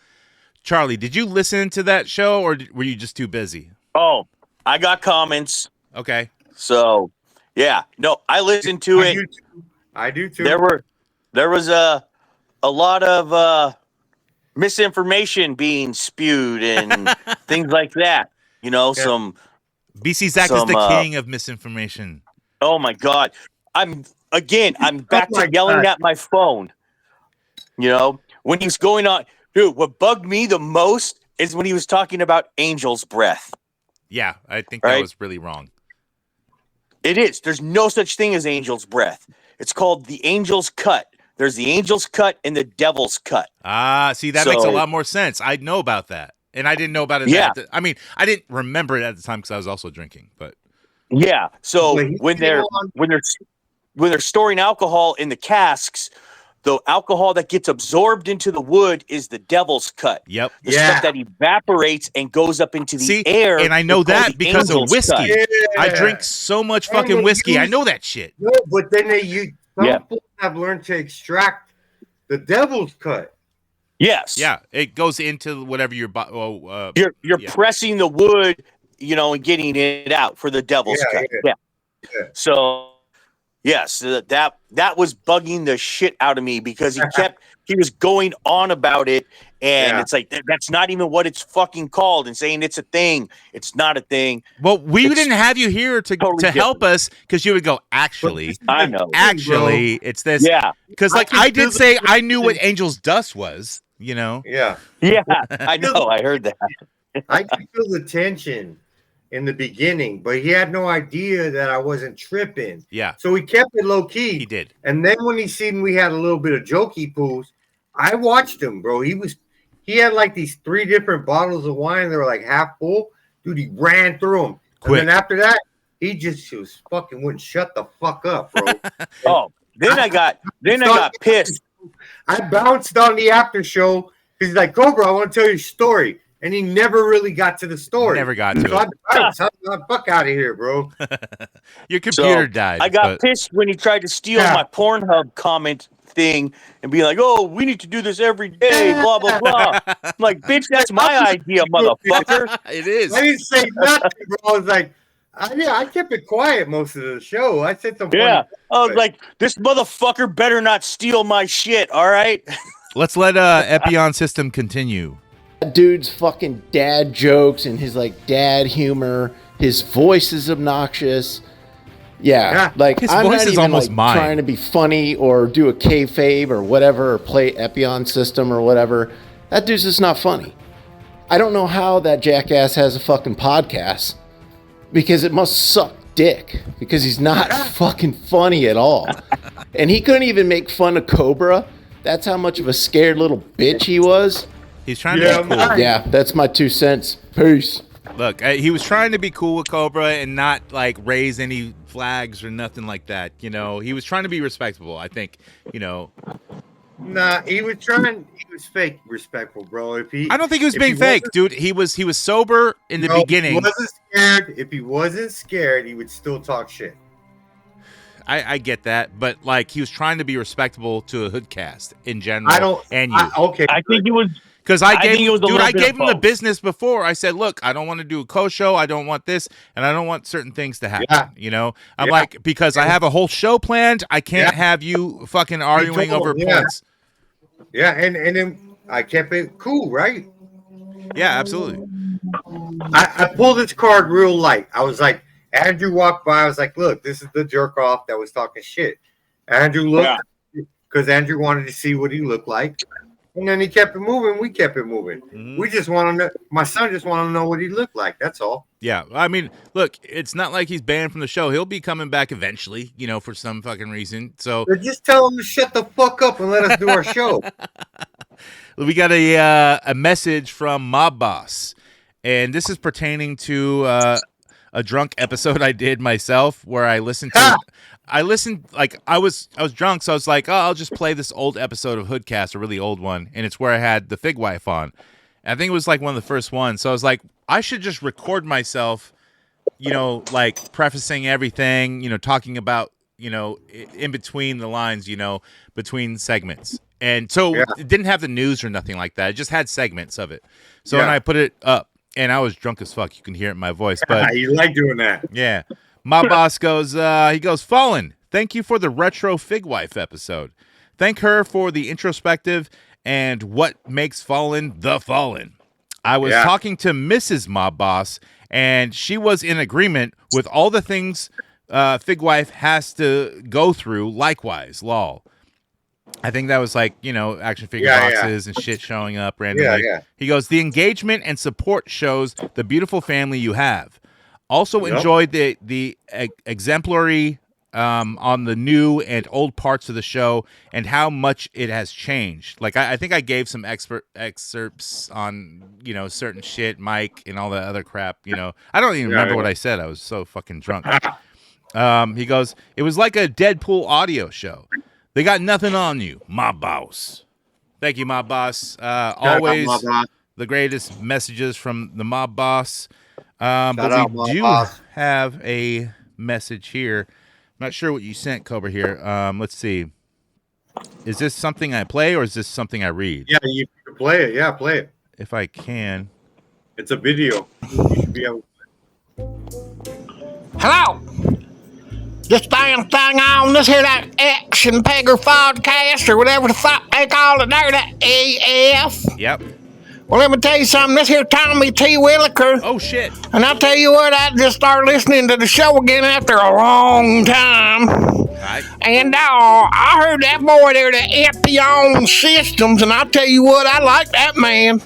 Charlie, did you listen to that show or were you just too busy? Oh, I got comments. Okay. So, yeah. No, I listened to it. I do too. There was a lot of misinformation being spewed and things like that. Some BC Zach is the king of misinformation. Oh my God. I'm back to yelling at my phone. When he's going on. Dude, what bugged me the most is when he was talking about angel's breath. Yeah, I think that was really wrong. It is. There's no such thing as angel's breath. It's called the angel's cut. There's the angel's cut and the devil's cut. See, that makes a lot more sense. I know about that. And I didn't know about it. Yeah. I mean, I didn't remember it at the time because I was also drinking. But yeah. So when they're storing alcohol in the casks, the alcohol that gets absorbed into the wood is the devil's cut. Yep. The stuff that evaporates and goes up into the air. And I know that because of whiskey. Yeah. I drink so much fucking whiskey. I know that shit. No, but then some people have learned to extract the devil's cut. Yes. Yeah. It goes into whatever you're pressing the wood, and getting it out for the devil's cut. Yeah. So yes, that was bugging the shit out of me because he was going on about it, and it's like that's not even what it's fucking called, and saying it's a thing. It's not a thing. Well, we didn't have you here to help us because you would go, actually, I know. Actually, it's this. Yeah. Because I did say I knew what angel's dust was, Yeah. Yeah, I know. I heard that. I could feel the tension in the beginning, but he had no idea that I wasn't tripping. Yeah. So he kept it low key. He did. And then when he seen we had a little bit of jokey poos, I watched him, bro. He had like these 3 different bottles of wine. They were like half full. Dude, he ran through them. Quick. And then after that, he was fucking wouldn't shut the fuck up, bro. Then I got pissed. I bounced on the after show because he's like, go, bro, I want to tell you a story. And he never really got to the story. Never got to so it. I bounced. I got the fuck out of here, bro. Your computer died. I got pissed when he tried to steal my Pornhub comment thing and be like, oh, we need to do this every day, blah, blah, blah. I'm like, bitch, that's my idea, motherfucker. It is. I didn't say nothing, bro. I was like, I kept it quiet most of the show. I said some Yeah. funny I was but- like, this motherfucker better not steal my shit, all right? Let's let Epion System continue. That dude's fucking dad jokes and his like dad humor. His voice is obnoxious. Yeah, like His I'm voice not is even almost like mine. trying to be funny or do a kayfabe or whatever or play Epion System or whatever. That dude's just not funny. I don't know how that jackass has a fucking podcast because it must suck dick because he's not fucking funny at all. And he couldn't even make fun of Cobra. That's how much of a scared little bitch he was. He's trying to be cool. right. Yeah, that's my 2 cents. Peace. Look, he was trying to be cool with Cobra and not like raise any flags or nothing like that. You know, he was trying to be respectable. I think, you know. Nah, he was fake respectful, bro. I don't think he was being fake, dude. He was sober in the beginning. If he wasn't scared, he would still talk shit. I get that, but like he was trying to be respectable to a Hoodcast in general. And you. I think it was Because I think it was a little I bit gave of him the both. business before. I said, look, I don't want to do a co-show. I don't want this, and I don't want certain things to happen. Yeah. You know, I'm Yeah. like, because I have a whole show planned. I can't have you fucking arguing over points. Yeah, and then I kept it cool, right? Yeah, absolutely. I pulled this card real light. I was like, Andrew walked by. I was like, look, this is the jerk off that was talking shit. Andrew looked because Andrew wanted to see what he looked like. And then he kept it moving. We kept it moving. Mhm. We just want to know. My son just want to know what he looked like. That's all. Yeah, I mean, look, it's not like he's banned from the show. He'll be coming back eventually, you know, for some fucking reason. So But just tell him to shut the fuck up and let us do our show. we got a message from Mob Boss, and this is pertaining to a drunk episode I did myself where I listened to. I was drunk, so I was like, oh, I'll just play this old episode of Hoodcast, a really old one, and it's where I had the Fig Wife on. And I think it was like one of the first ones. So I was like, I should just record myself, you know, like prefacing everything, you know, talking about, you know, in between the lines, you know, between segments. And so it didn't have the news or nothing like that. It just had segments of it. So when I put it up, and I was drunk as fuck, you can hear it in my voice. But You like doing that. yeah. My boss goes, he goes, Fallen, thank you for the retro Fig Wife episode. Thank her for the introspective and what makes Fallen the Fallen. I was talking to Mrs. Mob Boss, and she was in agreement with all the things Fig Wife has to go through. Likewise, lol. I think that was like, you know, action figure boxes and shit showing up randomly. He goes, the engagement and support shows the beautiful family you have. Also enjoyed the exemplary on the new and old parts of the show and how much it has changed. Like I think I gave some excerpts on, you know, certain shit, Mike and all that other crap. You know, I don't even remember what I said. I was so fucking drunk. He goes, it was like a Deadpool audio show. They got nothing on you, my boss. Thank you, my boss. Always Mob Boss. the greatest messages from the mob boss. Shout But out, we Mob do Boss. have a message here. I'm not sure what you sent, Cobra, here. Let's see. Is this something I play or is this something I read? Yeah, you can play it. Yeah, play it. If I can. It's a video. You should be able. Hello. This damn thing on this here that action pegger podcast or whatever the fuck they call it there, that AF. Yep. Well, let me tell you something. This here Tommy T. Williker. Oh, shit. And I'll tell you what, I just started listening to the show again after a long time. Right. And I heard that boy there, the Epion Systems, and I'll tell you what, I like that man.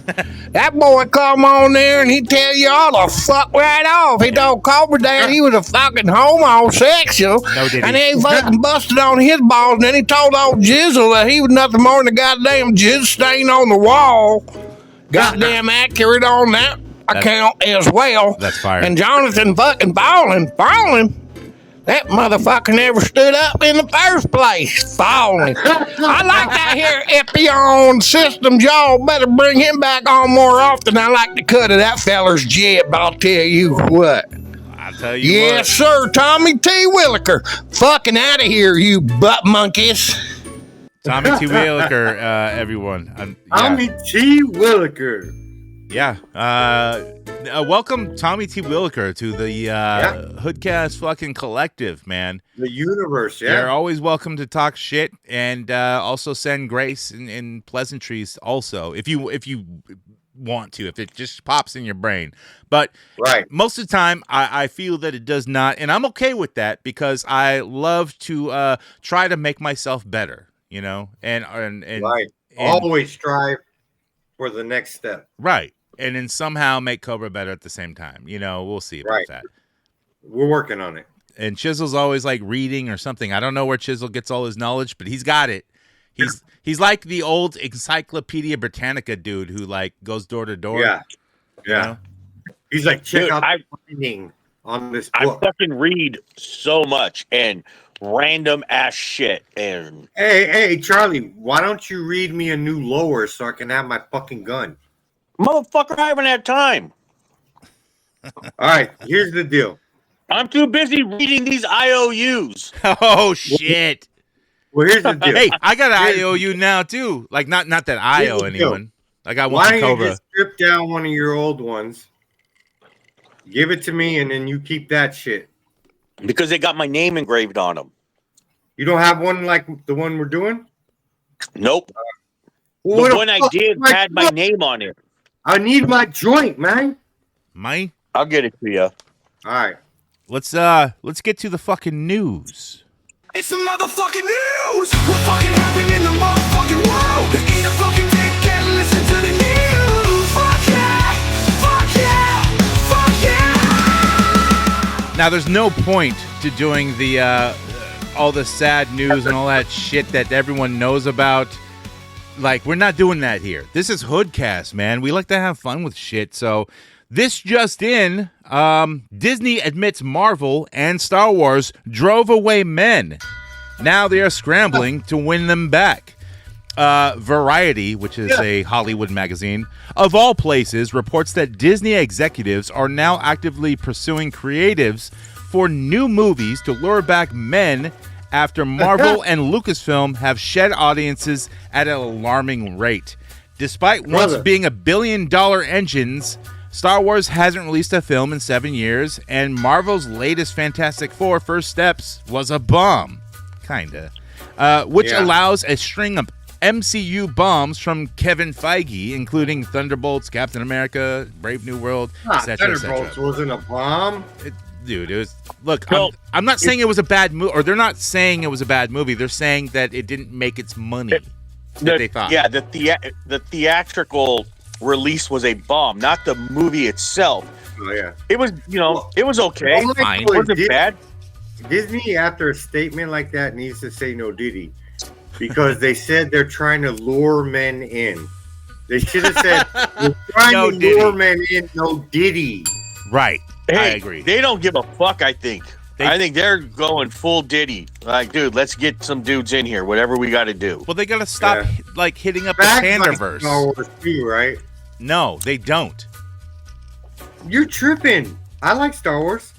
That boy come on there and he tell you all the fuck right off. He told Cobra there he was a fucking homosexual. No, did he? And then he fucking busted on his balls, and then he told old Jizzle that he was nothing more than a goddamn jizz stain on the wall. Goddamn accurate on that account as well. That's fire. And Jonathan fucking falling. That motherfucker never stood up in the first place. Falling. I like that here Epion Systems. Y'all better bring him back on more often. I like the cut of that feller's jib. I'll tell you what. I'll tell you Yes, sir. Tommy T. Williker. Fucking out of here, you butt monkeys. Tommy T. Williker, everyone. Tommy T. Williker. Yeah. Welcome, Tommy T. Williker, to the HoodCast fucking collective, man. The universe, yeah. You're always welcome to talk shit and also send grace and pleasantries also, if you want to, if it just pops in your brain. But most of the time, I feel that it does not, and I'm okay with that because I love to try to make myself better, you know? And always strive for the next step. Right. And then somehow make Cobra better at the same time. You know, we'll see about that. We're working on it. And Chisel's always like reading or something. I don't know where Chisel gets all his knowledge, but he's got it. He's like the old Encyclopedia Britannica dude who like goes door to door. Yeah. You know? He's like, check out the finding on this book. I fucking read so much and random ass shit. And hey, Charlie, why don't you read me a new lower so I can have my fucking gun? Motherfucker, I haven't had time. All right, here's the deal. I'm too busy reading these IOUs. Oh shit. Well, here's the deal. Hey, I got an IOU now too. Like not that I owe anyone. I got one Why from don't Cobra. you just strip down one of your old ones, give it to me, and then you keep that shit? Because they got my name engraved on them. You don't have one like the one we're doing? Nope. Well, the one I did had my name on it. I need my joint, man. I'll get it to you. All right. Let's get to the fucking news. It's the motherfucking news. What fucking happened in the motherfucking world? Eat a fucking dick and listen to the news. Fuck yeah. Fuck yeah. Fuck yeah. Now, there's no point to doing the all the sad news and all that shit that everyone knows about. Like, we're not doing that here. This is HoodCast, man. We like to have fun with shit. So, this just in, Disney admits Marvel and Star Wars drove away men. Now they are scrambling to win them back. Variety, which is a Hollywood magazine, of all places, reports that Disney executives are now actively pursuing creatives for new movies to lure back men after Marvel and Lucasfilm have shed audiences at an alarming rate. Despite once being $1 billion engines, Star Wars hasn't released a film in 7 years, and Marvel's latest Fantastic Four, First Steps, was a bomb. Kinda. Which allows a string of MCU bombs from Kevin Feige, including Thunderbolts, Captain America, Brave New World, etc. Thunderbolts wasn't a bomb. Dude, it was. Look, I'm not saying it was a bad movie, or they're not saying it was a bad movie. They're saying that it didn't make its money that they thought. Yeah, the theatrical release was a bomb, not the movie itself. Oh yeah, it was. It was okay. Fine. It wasn't bad. Disney, after a statement like that, needs to say no Diddy, because they said they're trying to lure men in. They should have said we're trying No to Diddy. lure men in. No Diddy. Right. Hey, I agree. They don't give a fuck, I think. I think they're going full Diddy. Like, dude, let's get some dudes in here, whatever we got to do. Well, they got to stop like hitting up the Back Pandaverse. like Star Wars too, right? No, they don't. You're tripping. I like Star Wars.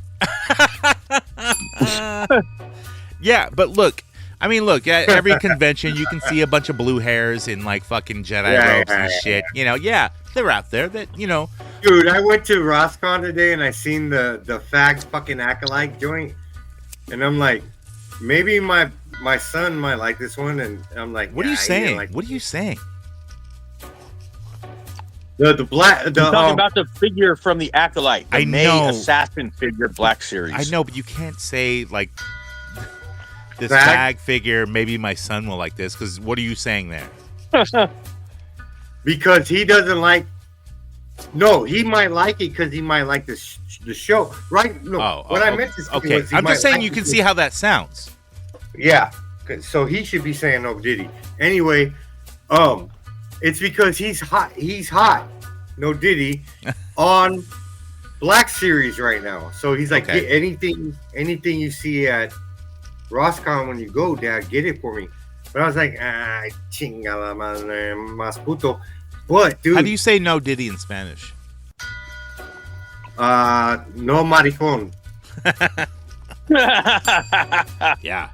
Yeah, but look. I mean, look, at every convention, you can see a bunch of blue hairs in, like, fucking Jedi robes and shit. You know, they're out there that, you know. Dude, I went to Roscon today, and I seen the fags fucking acolyte joint. And I'm like, maybe my son might like this one. And I'm like, what are you saying? What are you saying? The black... I'm talking about the figure from the Acolyte. The May know. Assassin figure Black Series. I know, but you can't say, like... This Fag? fag figure, maybe my son will like this, because what are you saying there? Because he doesn't like... No, he might like it because he might like the show. Right? No, I meant to say was I'm just saying you can see how that sounds. Yeah. So he should be saying no Diddy. Anyway, it's because he's hot. He's hot. No Diddy on Black Series right now. So he's like, get anything you see at Roscon when you go, Dad, get it for me. But I was like, chingala madre, mas puto. But dude, How do you say no Diddy in Spanish? no maricon. Yeah.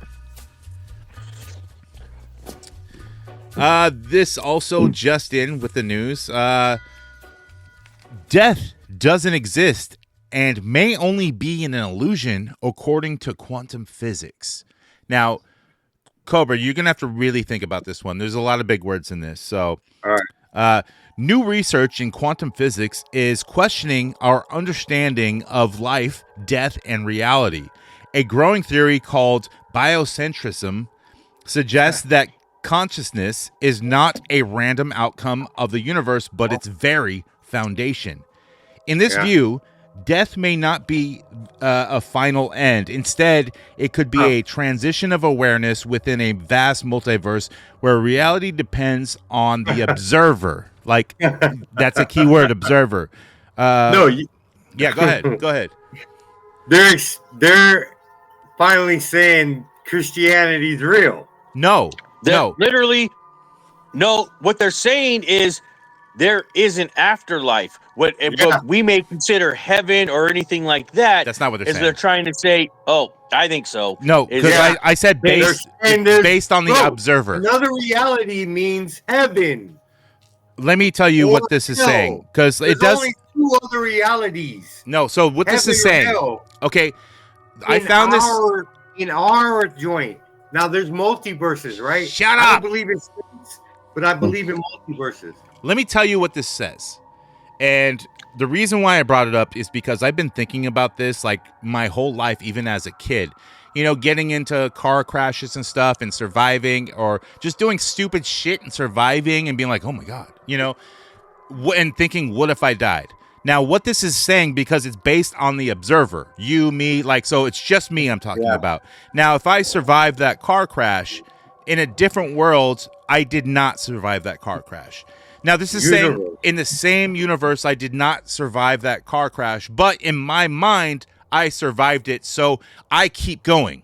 This also just in with the news. Death doesn't exist and may only be an illusion according to quantum physics. Now, Cobra, you're going to have to really think about this one. There's a lot of big words in this. So, All right. New research in quantum physics is questioning our understanding of life, death, and reality. A growing theory called biocentrism suggests that consciousness is not a random outcome of the universe, but its very foundation. In this view, death may not be a final end. Instead, it could be a transition of awareness within a vast multiverse where reality depends on the observer. Like, that's a key word, observer. Yeah, go ahead. Go ahead. They're finally saying Christianity's real. No. Literally, no. What they're saying is there is an afterlife. What we may consider heaven or anything like that. That's not what they're saying. They're trying to say, oh, I think so. No, because I said based on the observer. Another reality means heaven. Let me tell you what this is saying, because it does. Only two other realities. No, so what this is saying. Okay, I found this in our joint. Now there's multiverses, right? Shut I up. don't believe in space, but I believe in multiverses. Let me tell you what this says. And the reason why I brought it up is because I've been thinking about this like my whole life, even as a kid. You know, getting into car crashes and stuff and surviving, or just doing stupid shit and surviving and being like, oh my God, you know, and thinking, what if I died? Now, what this is saying, because it's based on the observer, you, me, like, so it's just me I'm talking about. Now, if I survived that car crash in a different world, I did not survive that car crash. Now, this is saying in the same universe, I did not survive that car crash, but in my mind, I survived it, so I keep going.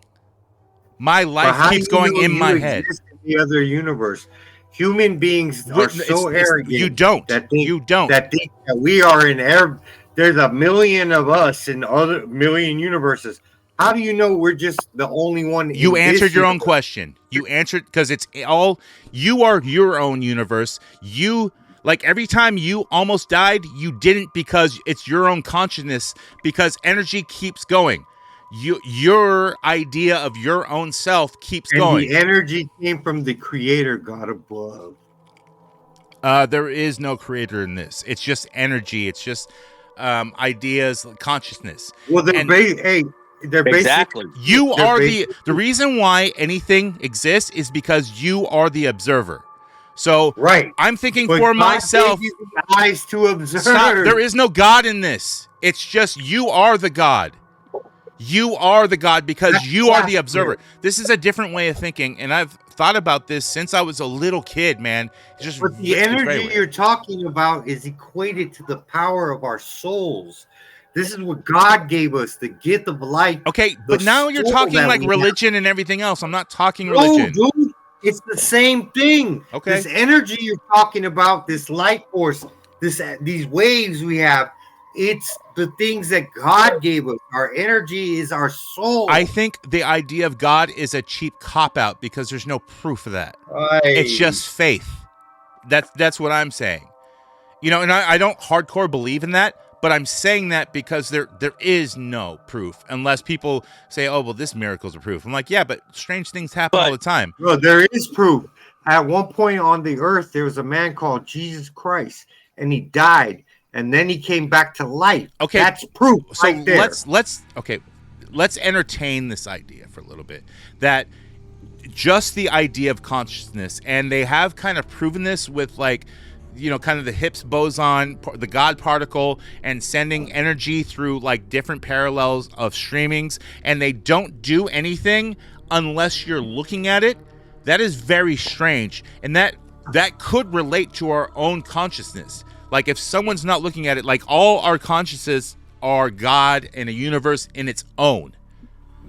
My life keeps going in my head. In the other universe, human beings are so arrogant. You don't. That we are in air. There's a million of us in other million universes. How do you know we're just the only one? You answered your own question. You answered, because it's all, you are your own universe. You, like, every time you almost died, you didn't, because it's your own consciousness, because energy keeps going. Your idea of your own self keeps going. The energy came from the creator, God above. There is no creator in this. It's just energy. It's just ideas, consciousness. Well, they're exactly. You are the reason why anything exists is because you are the observer. So I'm thinking for myself. Eyes to observe. Stop. There is no God in this. It's just you are the God. You are the God because you are the observer. This is a different way of thinking, and I've thought about this since I was a little kid, man. But the energy you're talking about is equated to the power of our souls. This is what God gave us, the gift of life. Okay, but now you're talking like religion and everything else. I'm not talking religion. No, dude, it's the same thing. Okay. This energy you're talking about, this light force, these waves we have, it's the things that God gave us. Our energy is our soul. I think the idea of God is a cheap cop-out because there's no proof of that. It's just faith. That's what I'm saying. You know, and I don't hardcore believe in that, but I'm saying that because there is no proof unless people say, oh, well, this miracle's a proof. I'm like, yeah, but strange things happen all the time. No, there is proof. At one point on the earth, there was a man called Jesus Christ, and he died. And then he came back to life. Okay, that's proof. So right there. let's entertain this idea for a little bit. That just the idea of consciousness, and they have kind of proven this with, like, you know, kind of the Higgs boson, the God particle, and sending energy through like different parallels of streamings, and they don't do anything unless you're looking at it. That is very strange, and that could relate to our own consciousness. Like, if someone's not looking at it, like, all our consciousnesses are God and a universe in its own.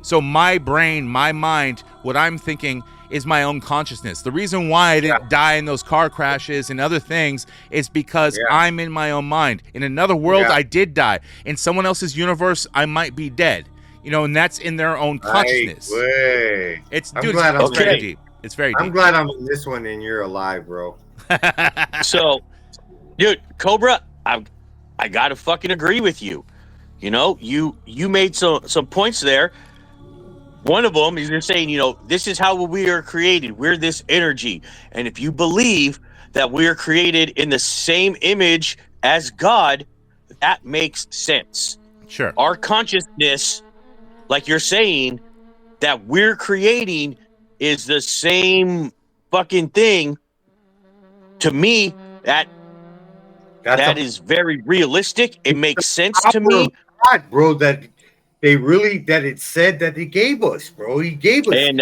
So my brain, my mind, what I'm thinking is my own consciousness. The reason why I didn't die in those car crashes and other things is because I'm in my own mind. In another world, I did die. In someone else's universe, I might be dead. You know, and that's in their own consciousness. It's very deep. It's very deep. I'm glad I'm in this one and you're alive, bro. So, dude, Cobra, I gotta fucking agree with you. You know, you made some points there. One of them is you're saying, you know, this is how we are created. We're this energy. And if you believe that we are created in the same image as God, that makes sense. Sure. Our consciousness, like you're saying, that we're creating is the same fucking thing. To me, that is very realistic. It makes sense to me. God, bro, that it said that he gave us, bro. He gave us. And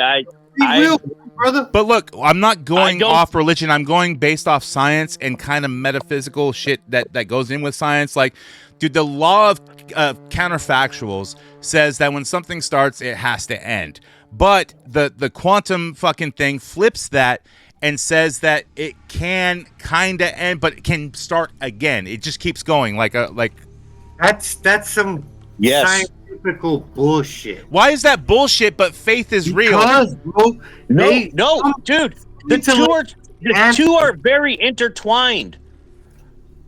brother. But look, I'm not going off religion. I'm going based off science and kind of metaphysical shit that goes in with science. Like, dude, the law of counterfactuals says that when something starts, it has to end. But the quantum fucking thing flips that and says that it can kind of end, but it can start again. It just keeps going That's some scientific bullshit. Why is that bullshit? But faith is real. Bro, no, dude. The two are very intertwined.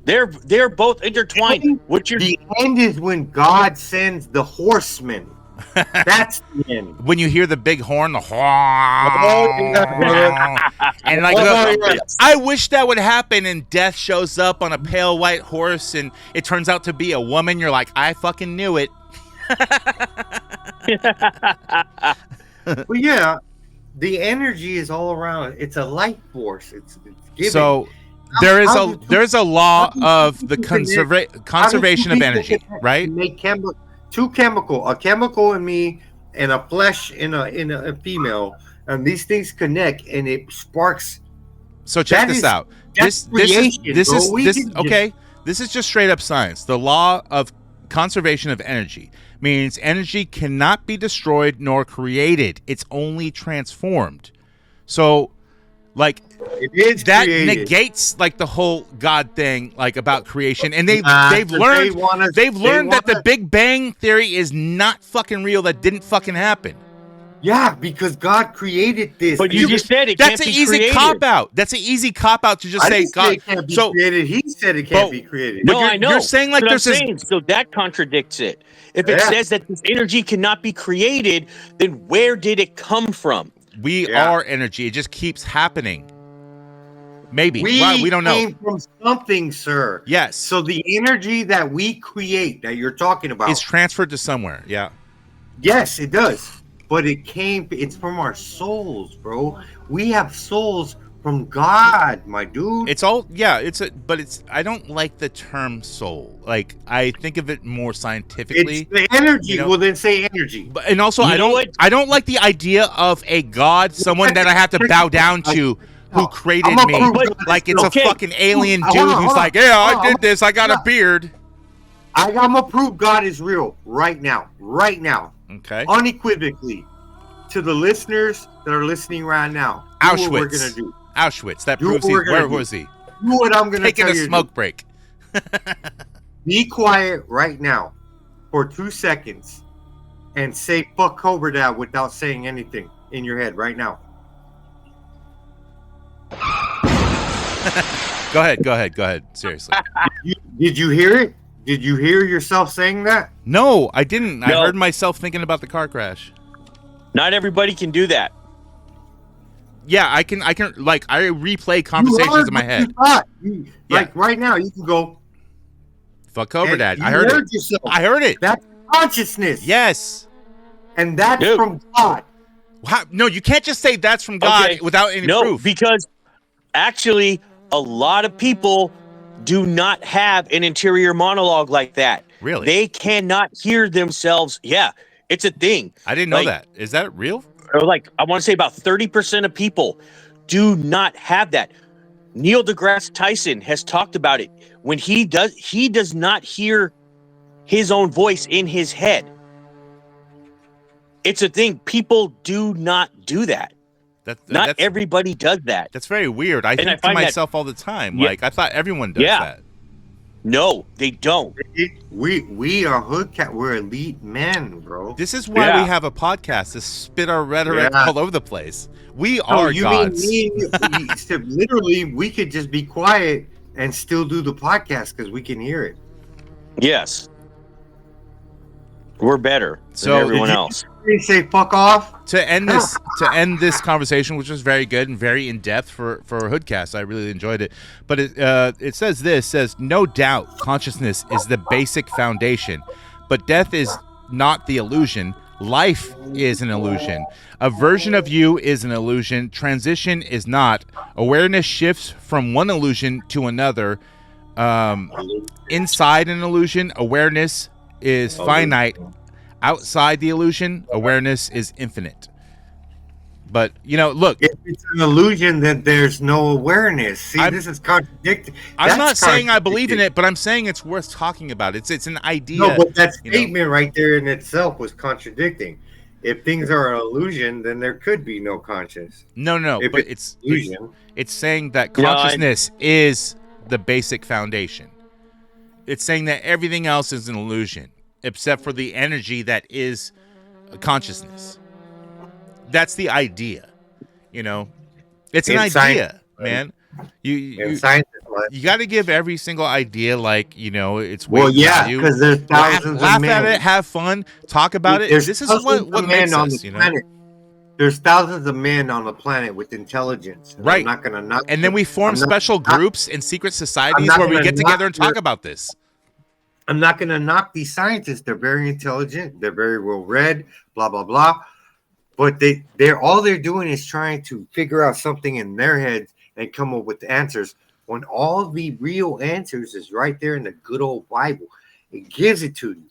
They're both intertwined. The end is when God sends the horsemen. That's the end. When you hear the big horn, the horn, and like, I wish that would happen. And death shows up on a pale white horse, and it turns out to be a woman. You're like, I fucking knew it. Well, yeah, the energy is all around. It's a life force. It's given. So there's a law of the conservation of energy, right? Make a chemical in me and a flesh in a female, and these things connect and it sparks. So check this out. This is just straight up science. The law of conservation of energy means energy cannot be destroyed nor created. It's only transformed. So, like, it is that created. negates like the whole God thing, like about creation. And they've learned that the Big Bang theory is not fucking real. That didn't fucking happen. Yeah, because God created this. But you just said it that's can't an be easy created. cop out. That's an easy cop out to just say God. It can't be created. He said it can't be created. No, I know. You're saying like there's this. So that contradicts it. If it says that this energy cannot be created, then where did it come from? We are energy. It just keeps happening. Maybe. We don't know. Came from something, sir. Yes. So the energy that we create, that you're talking about, is transferred to somewhere. Yeah. Yes, it does. But it's from our souls, bro. We have souls from God, my dude. I don't like the term soul. Like, I think of it more scientifically. It's the energy. You know? Well, then say energy. And also, I don't like the idea of a God, someone that I have to bow down to, who created me. Like, it's a fucking alien dude who's like, yeah, I did this. I got a beard. I'm gonna prove God is real right now. Right now. Okay. Unequivocally. To the listeners that are listening right now. Auschwitz. Do what we're gonna do. Auschwitz. That proves where was he? Do what I'm gonna Taking tell a you. smoke break. Be quiet right now for 2 seconds and say fuck over that without saying anything in your head right now. Go ahead. Seriously. Did you hear it? Did you hear yourself saying that? No, I didn't. No. I heard myself thinking about the car crash. Not everybody can do that. Yeah, I can like I replay conversations in my head. Like right now, you can go fuck over that. I heard heard it. Yourself. I heard it. That's consciousness. Yes. And that's from God. No, you can't just say that's from God without any proof. Because actually a lot of people do not have an interior monologue like that. Really? They cannot hear themselves. Yeah, it's a thing. I didn't know that. Is that real? Or like, I want to say about 30% of people do not have that. Neil deGrasse Tyson has talked about it. When he does not hear his own voice in his head. It's a thing. People do not do that. Not everybody does that. That's very weird. I think to myself all the time. Like, I thought everyone does that. No, they don't. We are HoodCast. We're elite men, bro. This is why we have a podcast to spit our rhetoric all over the place. We are gods. Literally, we could just be quiet and still do the podcast because we can hear it. Yes. We're better So, than everyone did you- else. They say fuck off. To end this conversation, which was very good and very in depth for HoodCast, I really enjoyed it. But it says no doubt consciousness is the basic foundation, but death is not the illusion. Life is an illusion. A version of you is an illusion. Transition is not. Awareness shifts from one illusion to another. Inside an illusion, awareness is finite. Outside the illusion, awareness is infinite. But, look. If it's an illusion, then there's no awareness. See, this is contradicting. I'm not saying I believe in it, but I'm saying it's worth talking about. It's an idea. No, but that statement right there in itself was contradicting. If things are an illusion, then there could be no conscience. No, If but it's illusion. it's saying that consciousness is the basic foundation. It's saying that everything else is an illusion, except for the energy that is consciousness. That's the idea, It's an idea, man. You got to give every single idea its weight. Well, yeah, value. because there's thousands laugh of men. at it, have fun, talk about it. This is what makes us, There's thousands of men on the planet with intelligence. Right. I'm not gonna knock. And then we form special groups and secret societies where we get together and talk about this. I'm not gonna knock these scientists. They're very intelligent. They're very well read. Blah blah blah. But they're all they're doing is trying to figure out something in their heads and come up with answers. When all the real answers is right there in the good old Bible, it gives it to you.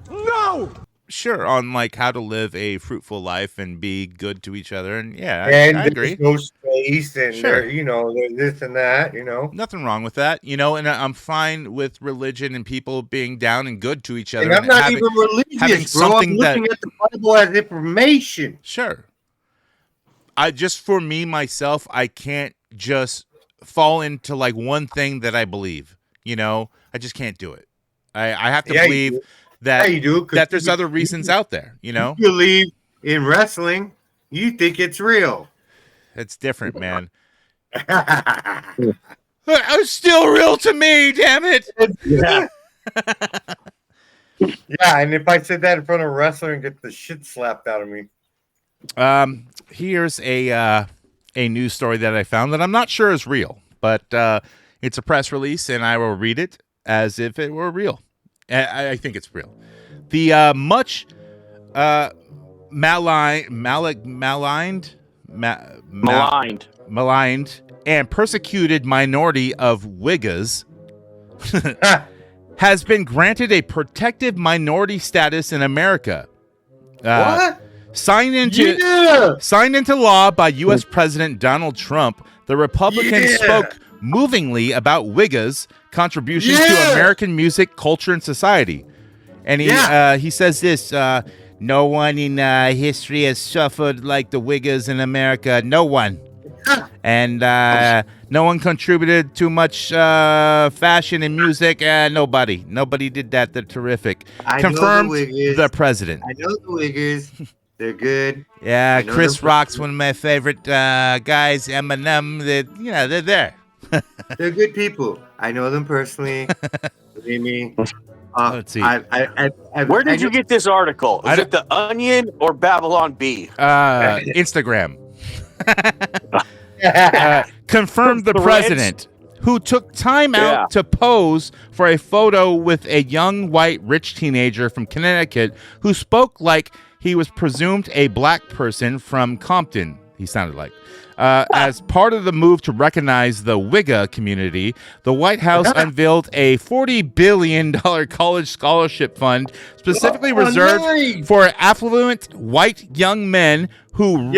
No. Sure, on how to live a fruitful life and be good to each other, and I agree. No space, and Sure. there's this and that, Nothing wrong with that, and I'm fine with religion and people being down and good to each other. And I'm not even religious, bro. I'm looking at the Bible as information. Sure. For me myself, I can't just fall into one thing that I believe. I just can't do it. I have to believe. That there's other reasons out there, You believe in wrestling, you think it's real. It's different, man. It's still real to me, damn it. Yeah. And if I said that in front of a wrestler and get the shit slapped out of me. Here's a news story that I found that I'm not sure is real, but it's a press release, and I will read it as if it were real. I think it's real. The much maligned and persecuted minority of Uyghurs has been granted a protective minority status in America. What? Signed into law by U.S. President Donald Trump, the Republican spoke movingly about Uyghurs' contributions to American music, culture, and society. And he says this, no one in history has suffered like the Uyghurs in America. No one. And no one contributed too much fashion and music. Nobody. Nobody did that. They're terrific. Confirmed the president. I know the Uyghurs. They're good. Yeah, Chris Rock's one of my favorite guys. Eminem. They're there. They're good people. I know them personally. Believe me. Let's see. Where did you get this article? Is it The Onion or Babylon Bee? Instagram. Confirmed the president, who took time out to pose for a photo with a young white rich teenager from Connecticut who spoke like he was presumed a black person from Compton. He sounded like. As part of the move to recognize the Uyghur community, the White House unveiled a $40 billion college scholarship fund specifically reserved for affluent white young men who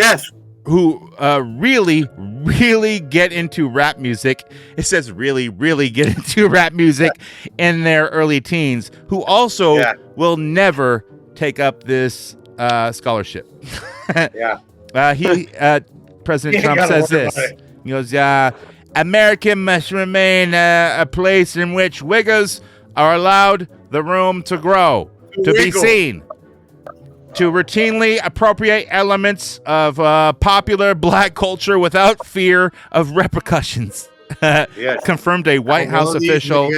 really, really get into rap music. It says really, really get into rap music in their early teens, who also will never take up this scholarship. President Trump says this. He goes, America must remain a place in which Uyghurs are allowed the room to grow, to be seen, to routinely appropriate elements of popular black culture without fear of repercussions. Confirmed a White House official.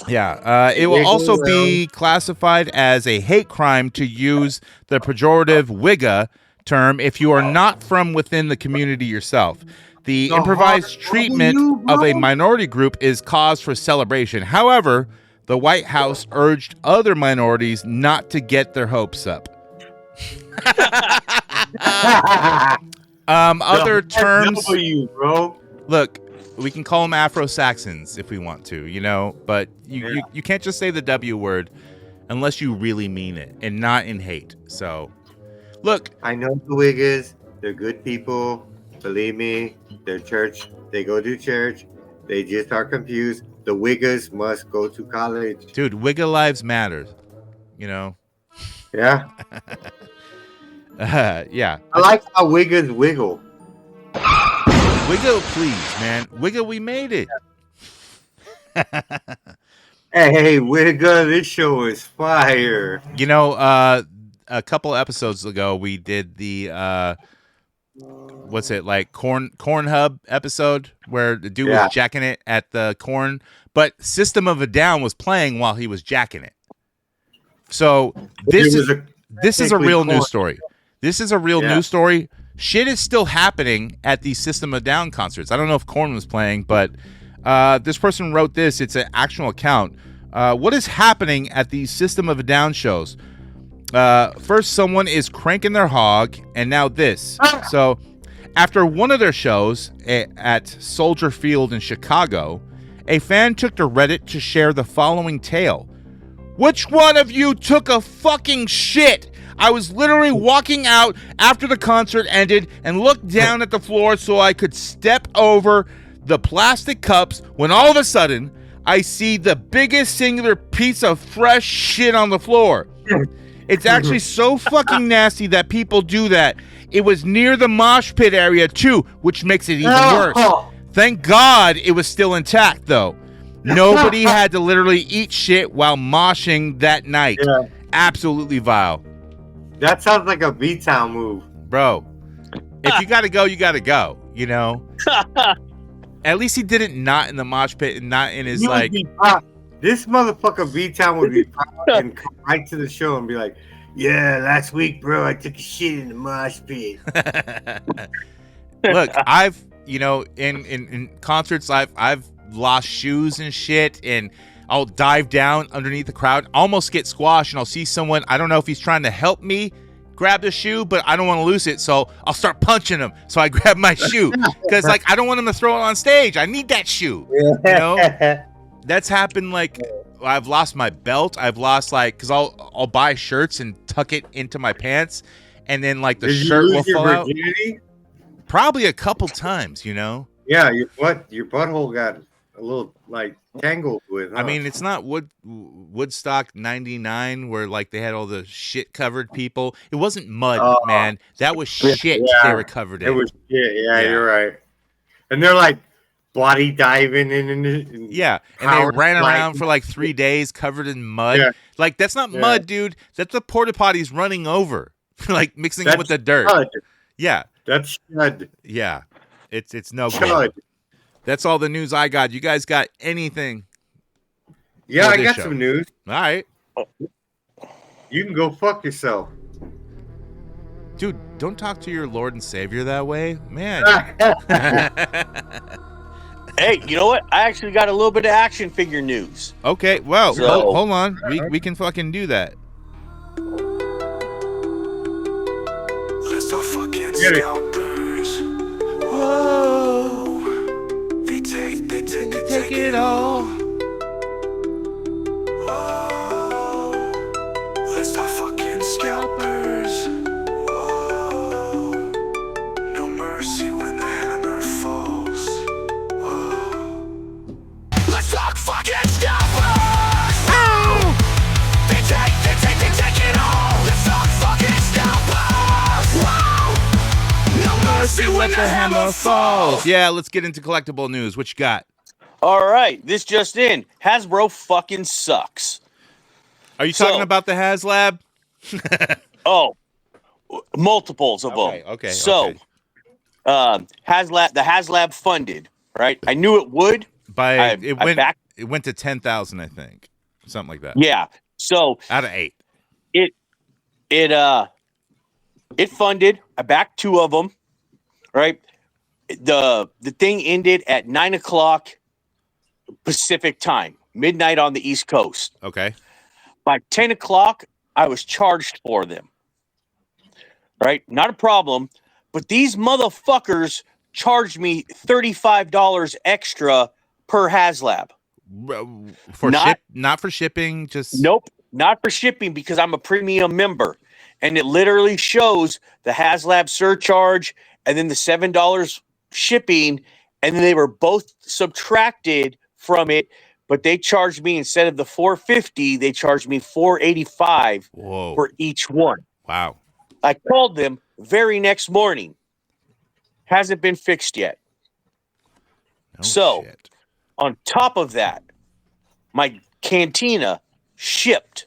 Yeah, it will also be classified as a hate crime to use the pejorative wigga term if you are not from within the community yourself. The improvised treatment of a minority group is cause for celebration. However, the White House urged other minorities not to get their hopes up. Other terms. Bro. Look, we can call them Afro-Saxons if we want to, you know, but you can't just say the W word unless you really mean it and not in hate. So, look. I know the Wiggers. They're good people. Believe me, they're church. They go to church. They just are confused. The Wiggers must go to college. Dude, Wigga lives matter, you know? Yeah. Yeah. I like how Wiggers wiggle. Wigga, please, man. Wigga, we made it. Hey, Wigga, this show is fire. You know, a couple episodes ago, we did the, what's it, like Corn Hub episode where the dude was jacking it at the corn, but System of a Down was playing while he was jacking it. So this is a real news story. This is a real news story. Shit is still happening at the System of a Down concerts. I don't know if Korn was playing, but this person wrote this. It's an actual account. What is happening at the System of a Down shows? First, someone is cranking their hog, and now this. So, after one of their shows at Soldier Field in Chicago, a fan took to Reddit to share the following tale. Which one of you took a fucking shit? I was literally walking out after the concert ended and looked down at the floor so I could step over the plastic cups when all of a sudden I see the biggest singular piece of fresh shit on the floor. It's actually so fucking nasty that people do that. It was near the mosh pit area too, which makes it even worse. Thank God it was still intact though. Nobody had to literally eat shit while moshing that night. Yeah. Absolutely vile. That sounds like a B-Town move. Bro, if you gotta go, you gotta go, you know? At least he did it not in the mosh pit and not in his, like... This motherfucker B-Town would be proud and come right to the show and be like, yeah, last week, bro, I took a shit in the mosh pit. Look, I've, you know, in concerts, I've lost shoes and shit, and I'll dive down underneath the crowd, almost get squashed, and I'll see someone, I don't know if he's trying to help me grab the shoe, but I don't want to lose it, so I'll start punching him. So I grab my shoe, because, like, I don't want him to throw it on stage. I need that shoe, you know? That's happened, like, I've lost my belt. I've lost, like, because I'll buy shirts and tuck it into my pants, and then, like, the shirt will fall out. Probably a couple times, you know? Yeah, your butthole got a little, like, tangled with, huh? I mean, it's not Woodstock 99 where, like, they had all the shit covered people. It wasn't mud, man. That was shit they were covered in. It was shit. Yeah, you're right. And they're like body diving in. And they ran around for like 3 days covered in mud. Yeah. Like, that's not mud, dude. That's the porta potties running over, like mixing it with the dirt. Shud. Yeah, that's shud. Yeah, it's no good. That's all the news I got. You guys got anything? Yeah, I got some news. All right. You can go fuck yourself. Dude, don't talk to your Lord and Savior that way. Man. Hey, you know what? I actually got a little bit of action figure news. Okay, well, hold on. We can fucking do that. Let's not fucking scalpers. Whoa. They take it all. Whoa. Let's not fucking scalpers. Whoa. No mercy when the hammer falls. Whoa. Let's talk fucking scalpers. Whoa. They take it all. Let's talk fucking scalpers. Whoa. No mercy when the hammer falls. Yeah, let's get into collectible news. What you got? All right, this just in. Hasbro fucking sucks. Are you talking about the Haslab? Oh, multiples of them. Okay. So, the Haslab funded, right? I knew it would. It went to 10,000, I think, something like that. Yeah. So Out of 8. It funded. I backed 2 of them. Right. The thing ended at 9:00 Pacific time, midnight on the East Coast. Okay. By 10:00, I was charged for them. Right? Not a problem. But these motherfuckers charged me $35 extra per Haslab. Not for shipping, just Nope, not for shipping because I'm a premium member. And it literally shows the Haslab surcharge and then the $7 shipping, and then they were both subtracted from it, but they charged me, instead of the $450, they charged me $485 for each one. Wow. I called them very next morning. Hasn't been fixed yet. Shit. On top of that, my cantina shipped.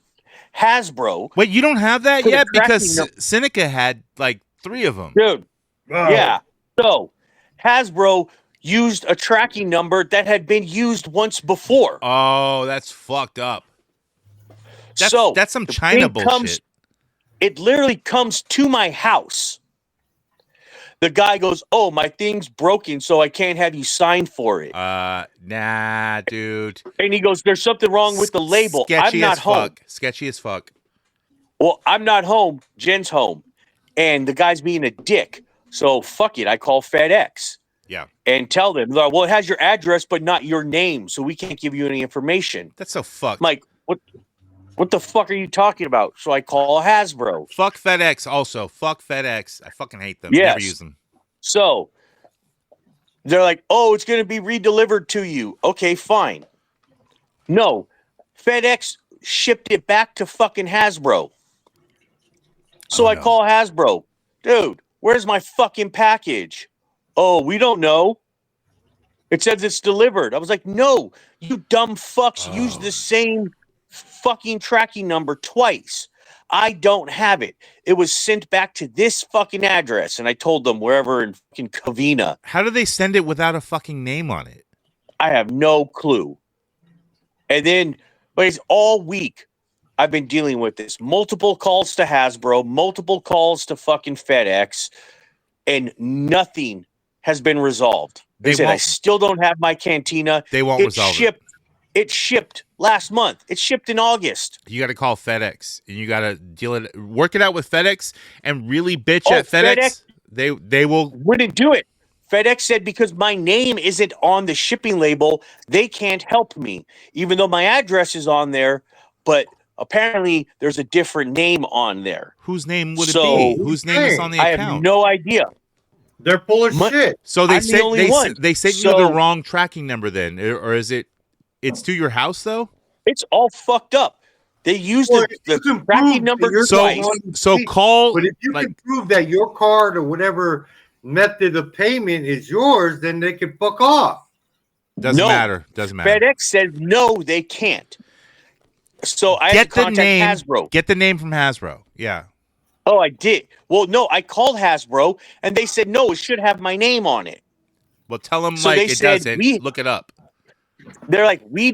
Hasbro. Wait, you don't have that put a yet? tracking Because number- Seneca had like 3 of them. Dude, Oh. yeah. So Hasbro used a tracking number that had been used once before. Oh, that's fucked up. That's some the China thing bullshit. It literally comes to my house. The guy goes, "Oh, my thing's broken, so I can't have you sign for it." Nah, dude. And he goes, "There's something wrong with the label. I'm not home." Sketchy as fuck. Well, I'm not home. Jen's home. And the guy's being a dick. So fuck it. I call FedEx. Yeah. And tell them, well, it has your address, but not your name, so we can't give you any information. That's so fucked. I'm like, what the fuck are you talking about? So I call Hasbro. Fuck FedEx also. Fuck FedEx. I fucking hate them. Yes. Never use them. So they're like, oh, it's going to be redelivered to you. Okay, fine. No, FedEx shipped it back to fucking Hasbro. So I call Hasbro. Dude, where's my fucking package? Oh, we don't know. It says it's delivered. I was like, no, you dumb fucks use the same fucking tracking number twice. I don't have it. It was sent back to this fucking address. And I told them wherever in fucking Covina. How do they send it without a fucking name on it? I have no clue. And then, but it's all week I've been dealing with this. Multiple calls to Hasbro, multiple calls to fucking FedEx, and nothing has been resolved. They said, I still don't have my cantina. They won't resolve it. It shipped last month. It shipped in August. You got to call FedEx and you got to work it out with FedEx and really bitch at FedEx. They will. Wouldn't do it. FedEx said because my name isn't on the shipping label, they can't help me, even though my address is on there. But apparently, there's a different name on there. Whose name would it be? Whose name is on the account? I have no idea. They're full of shit. So they sent you the wrong tracking number then, or is it? It's to your house though. It's all fucked up. They used the tracking number twice. So call. But if you can prove that your card or whatever method of payment is yours, then they can fuck off. Doesn't matter. Doesn't matter. FedEx says no, they can't. So I had to contact Hasbro. Get the name from Hasbro. Yeah. Oh, I did. Well, no, I called Hasbro and they said no, it should have my name on it. Well, tell them So like they it said doesn't. Look it up. They're like, we're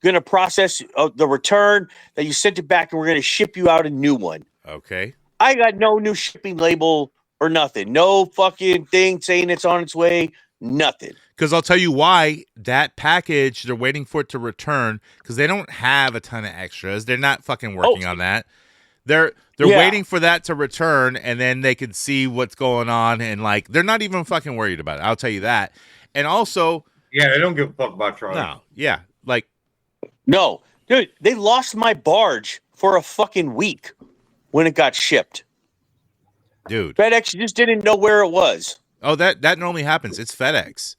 gonna process the return that you sent it back, and we're gonna ship you out a new one. Okay. I got no new shipping label or nothing. No fucking thing saying it's on its way. Nothing. Because I'll tell you why. That package, they're waiting for it to return because they don't have a ton of extras. They're not fucking working on that. They're waiting for that to return, and then they can see what's going on, and like they're not even fucking worried about it. I'll tell you that. And also, yeah, they don't give a fuck about trying. No, yeah, like no, dude, they lost my barge for a fucking week when it got shipped. Dude, FedEx just didn't know where it was. Oh, that normally happens. It's FedEx.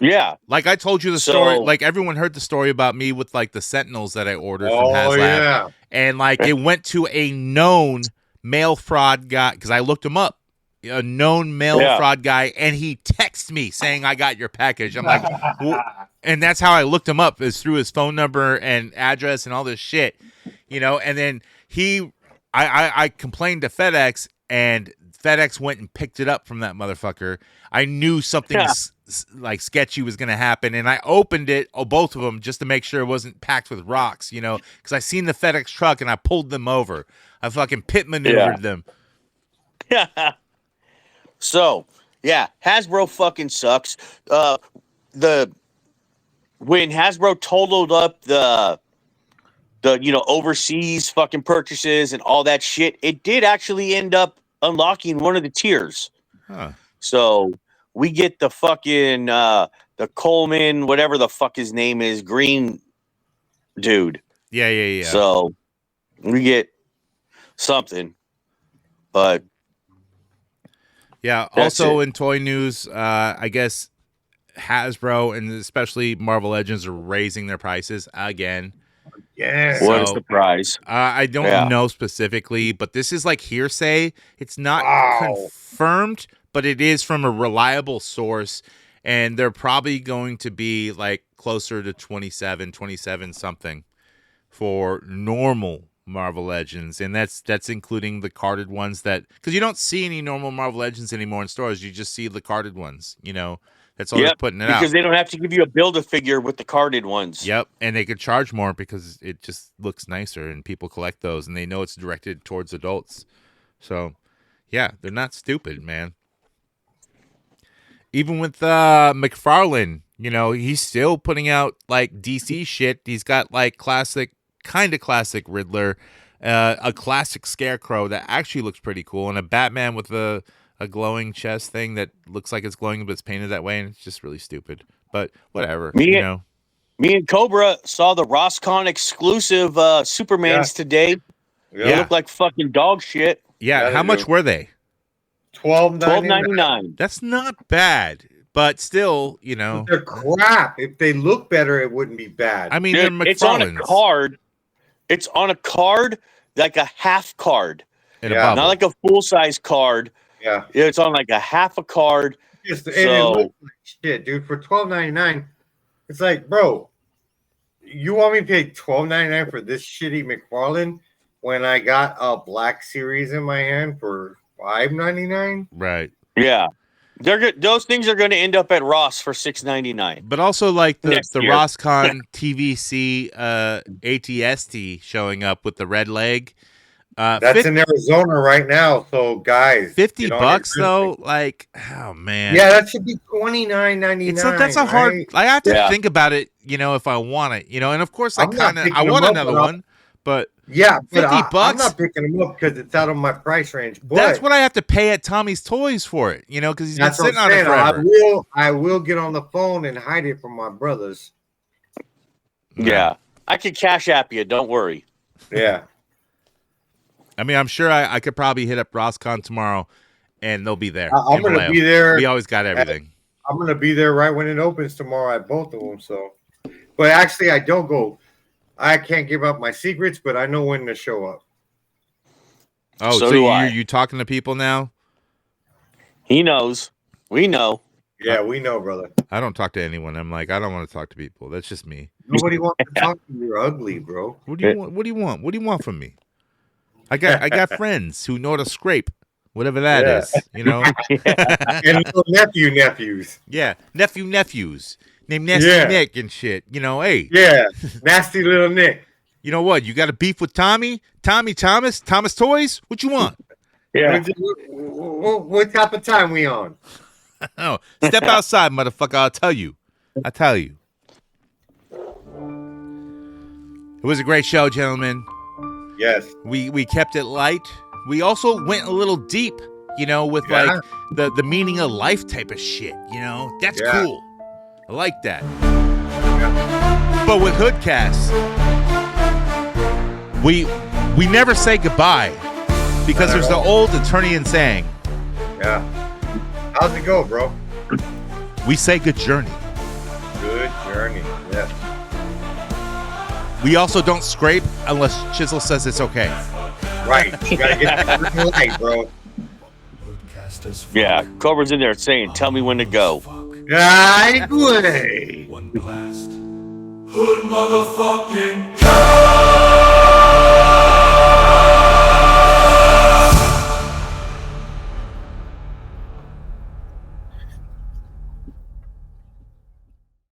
Yeah. Like I told you the story. Like everyone heard the story about me with like the Sentinels that I ordered from Haslab. Yeah. And like it went to a known mail fraud guy because I looked him up. A known mail fraud guy, and he texted me saying I got your package. I'm like, and that's how I looked him up, is through his phone number and address and all this shit, you know. And then I complained to FedEx, and FedEx went and picked it up from that motherfucker. I knew something like sketchy was going to happen, and I opened it, both of them, just to make sure it wasn't packed with rocks, because I seen the FedEx truck and I pulled them over. I fucking pit maneuvered them. So, yeah, Hasbro fucking sucks. When Hasbro totaled up the overseas fucking purchases and all that shit, it did actually end up unlocking one of the tiers. Huh. So we get the fucking the Coleman, whatever the fuck his name is, green dude. Yeah. So we get something, but yeah. That's Also it. in toy news, I guess Hasbro and especially Marvel Legends are raising their prices again. Yeah. what a So- surprise! I don't know specifically, but this is like hearsay. It's not confirmed, but it is from a reliable source, and they're probably going to be like closer to 27 something for normal Marvel Legends, and that's including the carded ones, that because you don't see any normal Marvel Legends anymore in stores. You just see the carded ones. That's all they're putting it out. Because they don't have to give you a Build-A-Figure with the carded ones. Yep, and they could charge more because it just looks nicer, and people collect those, and they know it's directed towards adults. So, yeah, they're not stupid, man. Even with McFarlane, he's still putting out like DC shit. He's got like kind of classic Riddler, a classic Scarecrow that actually looks pretty cool, and a Batman with a glowing chest thing that looks like it's glowing, but it's painted that way, and it's just really stupid. But whatever, Me and Cobra saw the Roscon exclusive Supermans today. They look like fucking dog shit. Yeah, Yeah, how they much do. were they? $12.99. That's not bad, but still, They're crap. If they look better, it wouldn't be bad. I mean, they're Dude, it's on a McFarlane's. card. It's on a card, like a half card, In a Yeah. bubble. not like a full size card. yeah. It's on like a half a card. And it So- looks like shit, dude. For $12.99, it's like, bro, you want me to pay $12.99 for this shitty McFarlane when I got a Black Series in my hand for $5.99? Right. Yeah, those things are going to end up at Ross for $6.99. But also like the Next year. Roscon TVC ATST showing up with the red leg. That's in Arizona right now. So, guys, $50 get on your though. Christmas. Like, oh man. Yeah, that should be $29.99. That's a hard. right? I have to Yeah. think about it. If I want it. And of course I I'm not kind of picking I them want up, another but I'll- one. But Yeah, but $50 I'm not picking them up because it's out of my price range. But that's what I have to pay at Tommy's Toys for it. Because he's been that's what sitting I'm on it saying. forever. I will get on the phone and hide it from my brothers. Yeah, I could cash app you. Don't worry. Yeah. I mean, I'm sure I could probably hit up Roscon tomorrow, and they'll be there. I'm in gonna Vallejo. be there. We always got everything. I'm gonna be there right when it opens tomorrow at both of them. So, but actually, I don't go. I can't give up my secrets, but I know when to show up. Oh, So so do I. you talking to people now? He knows. We know. Yeah, we know, brother. I don't talk to anyone. I'm like, I don't want to talk to people. That's just me. Nobody wants to talk to you. You're ugly, bro. What do you want? What do you want? What do you want from me? I got friends who know how to scrape, whatever that Yeah. is. And little nephews. Yeah, nephews named Nasty Yeah. Nick and shit. Hey, Yeah, nasty little Nick. you know what? You got a beef with Tommy Thomas Toys? What you want? What type of time we on? Oh, step outside, motherfucker. I'll tell you. It was a great show, gentlemen. Yes. We kept it light. We also went a little deep, with Yeah. like the meaning of life type of shit. That's Yeah. cool. I like that. But with HoodCast, we never say goodbye because there's the old Eternian saying, Yeah. How's it go, bro? we say good journey. Good journey. Yes. We also don't scrape unless Chisel says it's okay. Right. You gotta get that green light, bro. Yeah, Cobra's in there saying, "Tell me when to go." Right way. One blast. Hood motherfucking